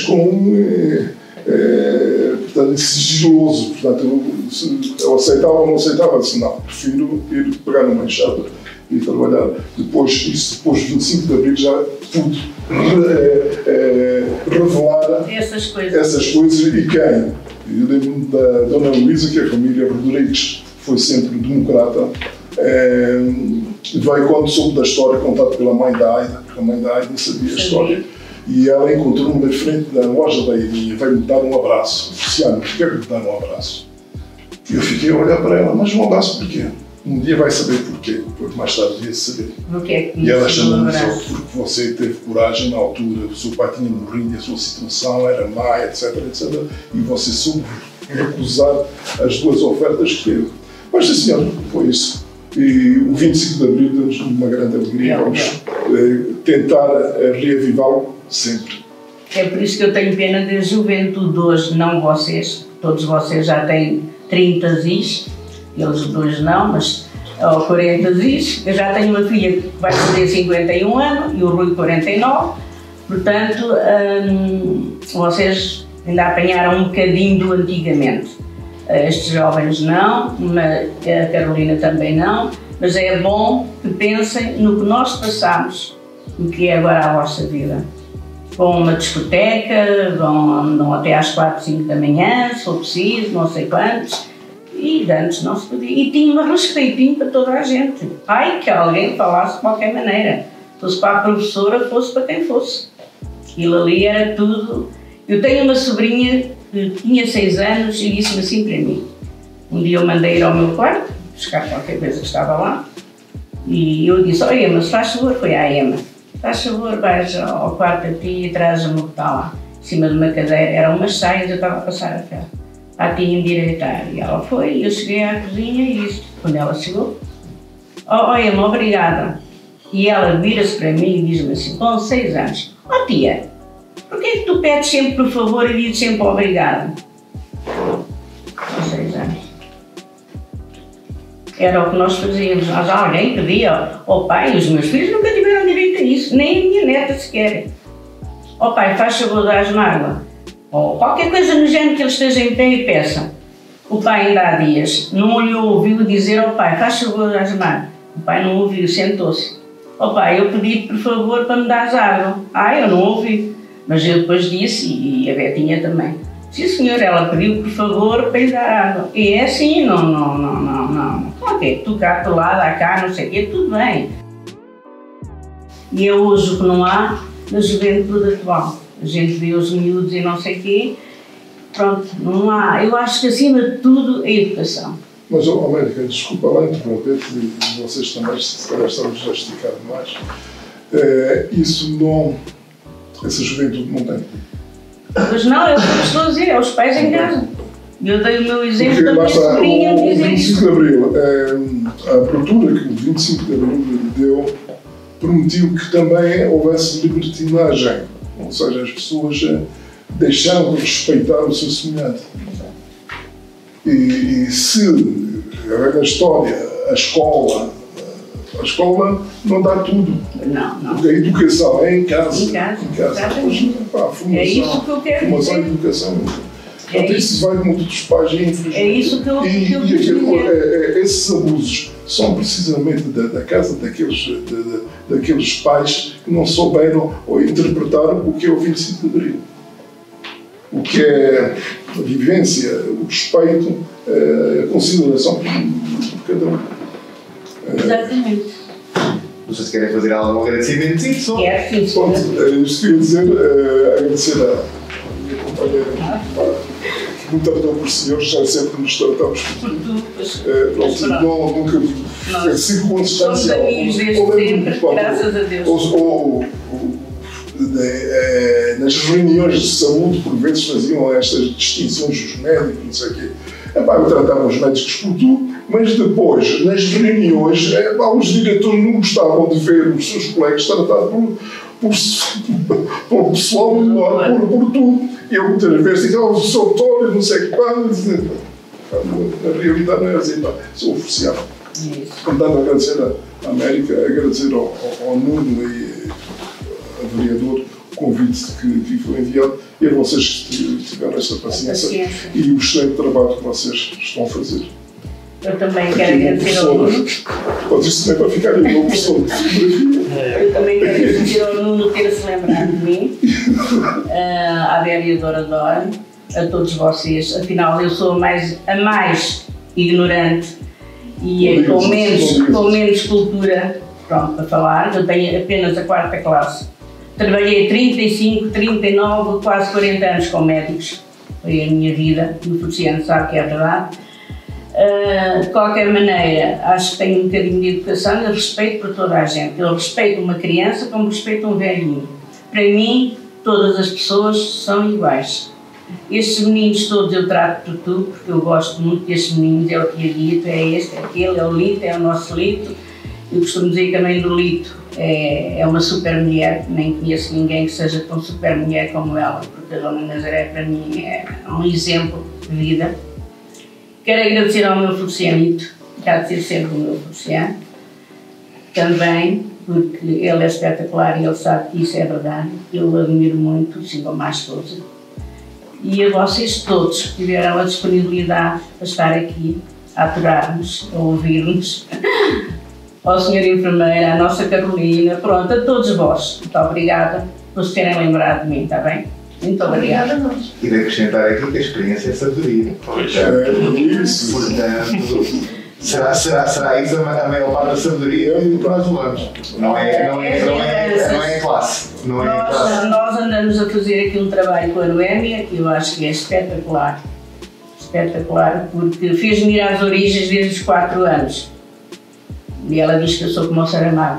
[SPEAKER 4] portanto, sigiloso. Portanto, eu aceitava ou não aceitava, disse não, prefiro ir pegar numa enxada e trabalhar. Depois de 25 de Abril já pude revelar essas coisas e quem? Eu lembro-me da Dona Luísa, que a família Rodrigues foi sempre democrata, veio quando soube da história contada pela mãe da Aida, porque a mãe da Aida sabia a história, e ela encontrou-me na frente da loja da Aidinha, veio-me dar um abraço. Luciano, por que me dar um abraço? E eu fiquei a olhar para ela, mas um abraço porquê? Um dia vai saber porquê, porque mais tarde ia saber. E ela chamou-me porque você teve coragem na altura, o seu pai tinha morrido e a sua situação era má, etc, e você soube recusar as duas ofertas que teve. Mas, sim, senhor, foi isso. E o 25 de Abril deu-nos uma grande alegria. Vamos tentar reavivá-lo sempre.
[SPEAKER 5] É por isso que eu tenho pena da juventude de hoje, não vocês. Todos vocês já têm 30 zis. Eles dois não, mas 40 zis. Eu já tenho uma filha que vai fazer 51 anos e o Rui 49. Portanto, vocês ainda apanharam um bocadinho do antigamente. Estes jovens não, a Carolina também não, mas é bom que pensem no que nós passamos, no que é agora a vossa vida. Vão a uma discoteca, vão até às 4, 5 da manhã, se for preciso, não sei quantos. E antes não se podia. E tinha um respeitinho para toda a gente. Ai, que alguém falasse de qualquer maneira. Fosse para a professora, fosse para quem fosse. Aquilo ali era tudo. Eu tenho uma sobrinha que tinha 6 anos e disse-me assim para mim. Um dia eu mandei ir ao meu quarto, buscar qualquer coisa que estava lá. E eu disse, olha Emma, se faz favor, foi à Emma. Faz favor, vais ao quarto a ti e traz-me o que está lá. Em cima de uma cadeira, eram umas saias, eu estava a passar a ferro. A tia endireitar. E ela foi, eu cheguei à cozinha e disse, quando ela chegou, oh Emma, obrigada. E ela vira-se para mim e diz-me assim, com 6 anos, ó tia, porquê é que tu pedes sempre por favor e dizes sempre obrigado? Com 6 anos. Era o que nós fazíamos. Mas alguém pedia ao pai, os meus filhos nunca tiveram direito a isso, nem a minha neta sequer. Ó pai, faz favor, dás-me água. Ou qualquer coisa no género que ele esteja em pé e peça. O pai ainda há dias não lhe ouviu dizer ao pai, faz favor, dás-me água. O pai não ouviu, sentou-se. Ó pai, eu pedi por favor para me dares água. Ah, eu não ouvi. Mas eu depois disse, e a Betinha também. Sim senhor, ela pediu por favor para lhe dar água. E é assim, não. Ok, tu cá para lá, dá cá, não sei o quê, tudo bem. E é hoje o que não há na juventude atual. A gente vê os miúdos e não sei o quê. Pronto, não há. Eu acho que acima de tudo é a educação.
[SPEAKER 4] Mas, América, desculpa lá interromper-te, vocês também, se calhar estamos a esticar demais. Isso não. Essa juventude não tem.
[SPEAKER 5] Mas não, é o que eu estou a dizer, é os pais em casa. Eu dei o meu exemplo da minha sobrinha me dizer isso.
[SPEAKER 4] O 25 de Abril, a abertura que o 25 de Abril deu, permitiu que também houvesse libertinagem. Ou seja, as pessoas deixaram de respeitar o seu semelhante. E se, na história, a escola não dá tudo.
[SPEAKER 5] Não.
[SPEAKER 4] Porque a educação é em casa.
[SPEAKER 5] Em casa.
[SPEAKER 4] Depois, a formação,
[SPEAKER 5] é isso que eu quero
[SPEAKER 4] formação
[SPEAKER 5] dizer.
[SPEAKER 4] e educação. Portanto, isso vai muito dos pais, infelizmente.
[SPEAKER 5] É isso que eu quero dizer.
[SPEAKER 4] Esses abusos são precisamente da casa daqueles pais que não souberam ou interpretaram o que é o 25 de Abril. O que é a vivência, o respeito, a consideração por cada um.
[SPEAKER 5] Exatamente.
[SPEAKER 6] Não sei se querem fazer algum agradecimento, sim, só.
[SPEAKER 5] Quero, sim,
[SPEAKER 4] Pronto, isto queria dizer, agradecer à minha companheira, que me tratou por senhor, já sempre nos tratamos por tu. Nunca foi circunstancial.
[SPEAKER 5] Somos amigos desde sempre, graças a Deus.
[SPEAKER 4] Nas reuniões de saúde, por vezes faziam estas distinções dos médicos, não sei o quê. Eu tratava os médicos por tu, mas depois, nas reuniões, os diretores não gostavam de ver os seus colegas tratados por pessoal menor, por tu. Eu muitas vezes dizia, o seu autor, não sei o que, na realidade não é assim, sou oficial. Portanto, agradecer à América, agradecer ao Nuno e ao vereador o convite que foi enviado e a vocês que tiveram esta paciência e o excelente trabalho que vocês estão a fazer.
[SPEAKER 5] Eu também quero agradecer ao Nuno.
[SPEAKER 4] Pode isso também para ficar aí, uma pessoa de fotografia.
[SPEAKER 5] Eu também quero agradecer ao Nuno ter-se lembrado de mim, à vereadora Dora, a todos vocês. Afinal, eu sou a mais ignorante e com menos cultura, pronto, para falar. Eu tenho apenas a 4ª classe. Trabalhei 35, 39, quase 40 anos com médicos. Foi a minha vida, o Luciano sabe que é verdade. De qualquer maneira, acho que tenho um bocadinho de educação e respeito por toda a gente. Eu respeito uma criança como respeito um velhinho. Para mim, todas as pessoas são iguais. Estes meninos todos eu trato por tu, porque eu gosto muito destes meninos, é o que é dito, é este, é aquele, é o Lito, é o nosso Lito. Eu costumo dizer que a mãe do Lito é uma super mulher, nem conheço ninguém que seja tão super mulher como ela, porque a Dona Nazaré para mim é um exemplo de vida. Quero agradecer ao meu Felicianito, que há de ser sempre o meu Feliciano, também, porque ele é espetacular e ele sabe que isso é verdade. Eu o admiro muito, assim como a esposa. E a vocês todos que tiveram a disponibilidade para estar aqui, a aturar-nos, a ouvir-nos. Ao Sr. Enfermeira, à nossa Carolina, pronto, a todos vós. Muito obrigada por se terem lembrado de mim, está bem? Muito obrigada a nós.
[SPEAKER 6] E de acrescentar aqui que a experiência é sabedoria. Portanto, será isso a maior parte da sabedoria que nós levamos. Não é em classe.
[SPEAKER 5] Nós andamos a fazer aqui um trabalho com a Noémia que eu acho que é espetacular. Espetacular, porque fez-me ir às origens desde os 4 anos. E ela diz que eu sou como o Saramago.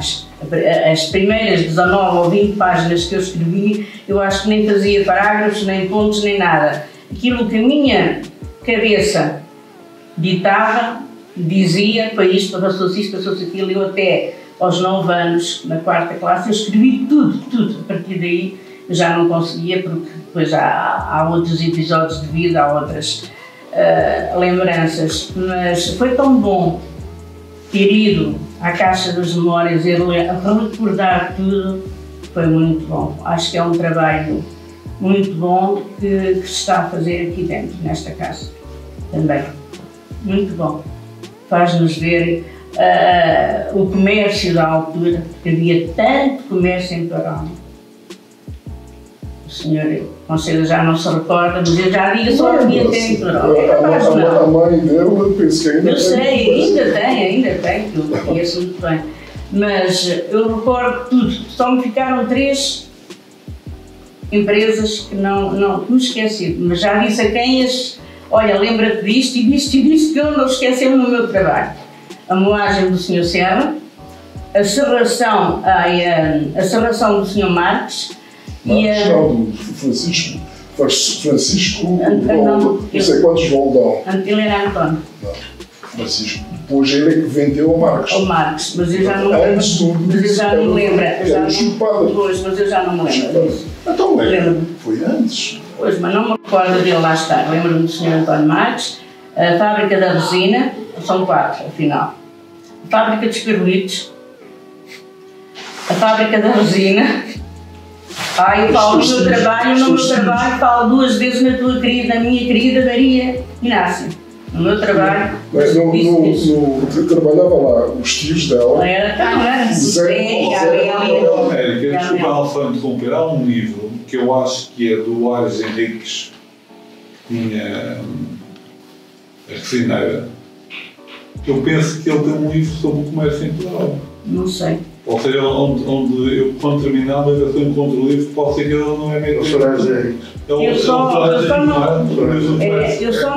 [SPEAKER 5] As primeiras 19 ou 20 páginas que eu escrevi, eu acho que nem fazia parágrafos, nem pontos, nem nada. Aquilo que a minha cabeça ditava, dizia, para isto, passou-se isto, passou-se aquilo, eu até aos 9 anos, na 4ª classe, eu escrevi tudo. A partir daí eu já não conseguia, porque depois há outros episódios de vida, há outras lembranças. Mas foi tão bom ter ido à Caixa das Memórias e recordar tudo, foi muito bom. Acho que é um trabalho muito bom que se está a fazer aqui dentro, nesta casa, também. Muito bom. Faz-nos ver o comércio da altura, porque havia tanto comércio em Toralva. O senhor Conselho já não se recorda, mas eu já digo só havia até em Toralva.
[SPEAKER 4] A mãe dele, penso que ainda
[SPEAKER 5] eu sei, ainda tem, que eu conheço muito bem. Mas eu recordo tudo, só me ficaram 3 empresas que não me esqueci, mas já disse a quem olha, lembra-te disto e disto que eu não esqueci no meu trabalho. A moagem do Sr. Serra, a serração do Sr. Marques e
[SPEAKER 4] do Francisco não sei quantos Voldão.
[SPEAKER 5] Ele era António.
[SPEAKER 4] Não, Francisco. Depois ele é que vendeu ao Marques.
[SPEAKER 5] Ao Marques, mas eu já não me lembro.
[SPEAKER 4] Antes do
[SPEAKER 5] mas eu já não me lembro.
[SPEAKER 4] Pois,
[SPEAKER 5] mas eu já não me lembro disso.
[SPEAKER 4] Então lembro. Foi antes.
[SPEAKER 5] Pois, mas não me recordo dele lá estar. Lembro-me do Sr. António Marques, a fábrica da resina, são 4, afinal. A fábrica dos pirulitos, a fábrica da resina. Eu falo do meu trabalho, falo 2 vezes na minha querida Maria Inácia. No meu trabalho.
[SPEAKER 4] Trabalhava lá os tios dela.
[SPEAKER 5] Era
[SPEAKER 4] Zé,
[SPEAKER 7] desculpa, Alfredo, interromper. Há um livro que eu acho que é do Aires Henriques, que tinha a Resineira. Eu penso que ele tem um livro sobre o comércio em Portugal.
[SPEAKER 5] Não sei.
[SPEAKER 7] Ou seja, onde eu, quando terminar, mas eu encontro o livro, pode ser que ele não é meio. Eu só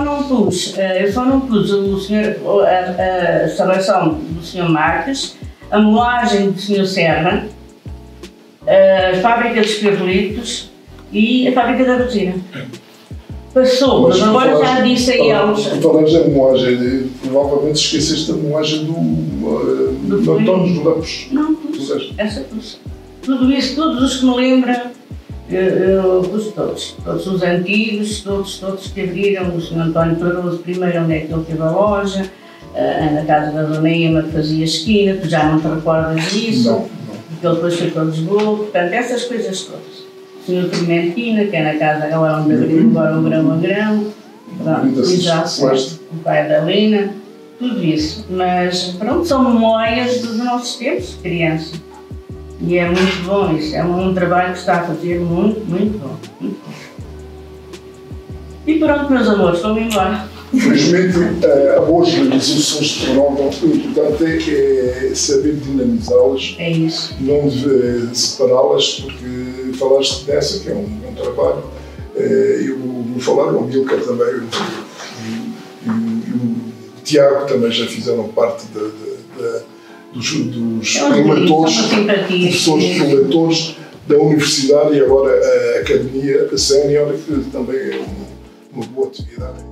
[SPEAKER 7] não pus o senhor, a seleção do Sr. Marques, a moagem do Sr. Serra, a fábrica dos pirulitos e a fábrica da resina. Passou, mas agora já disse a eles.
[SPEAKER 4] Falaste da moagem, provavelmente esqueceste a moagem do António dos Lampos.
[SPEAKER 5] Não, essa pus. Tudo isso, todos os que me lembram, eu pus todos. Todos os antigos, todos que abriram. O Sr. António Pedroso, primeiro, onde é que ele teve a loja, na casa da Dona Ema, que fazia esquina, tu já não te recordas disso.
[SPEAKER 4] Não.
[SPEAKER 5] Porque ele depois foi para Lisboa, portanto, essas coisas todas. O Sr. Pimentina, que é na casa agora onde abriu agora o grão a grão, o pai da Lina, tudo isso. Mas pronto, são memórias dos nossos tempos de criança. E é muito bom isso, é um trabalho que está a fazer muito bom. Muito bom. E pronto, meus amores, vamos embora.
[SPEAKER 4] Felizmente, há boas organizações de Toralva. O importante é saber dinamizá-las,
[SPEAKER 5] é isso.
[SPEAKER 4] Não separá-las, porque falaste dessa, que é um trabalho. Eu vou falar, o Milcar também e o Tiago também já fizeram parte dos leitores da universidade e agora a Academia Sénior, que também é uma boa atividade.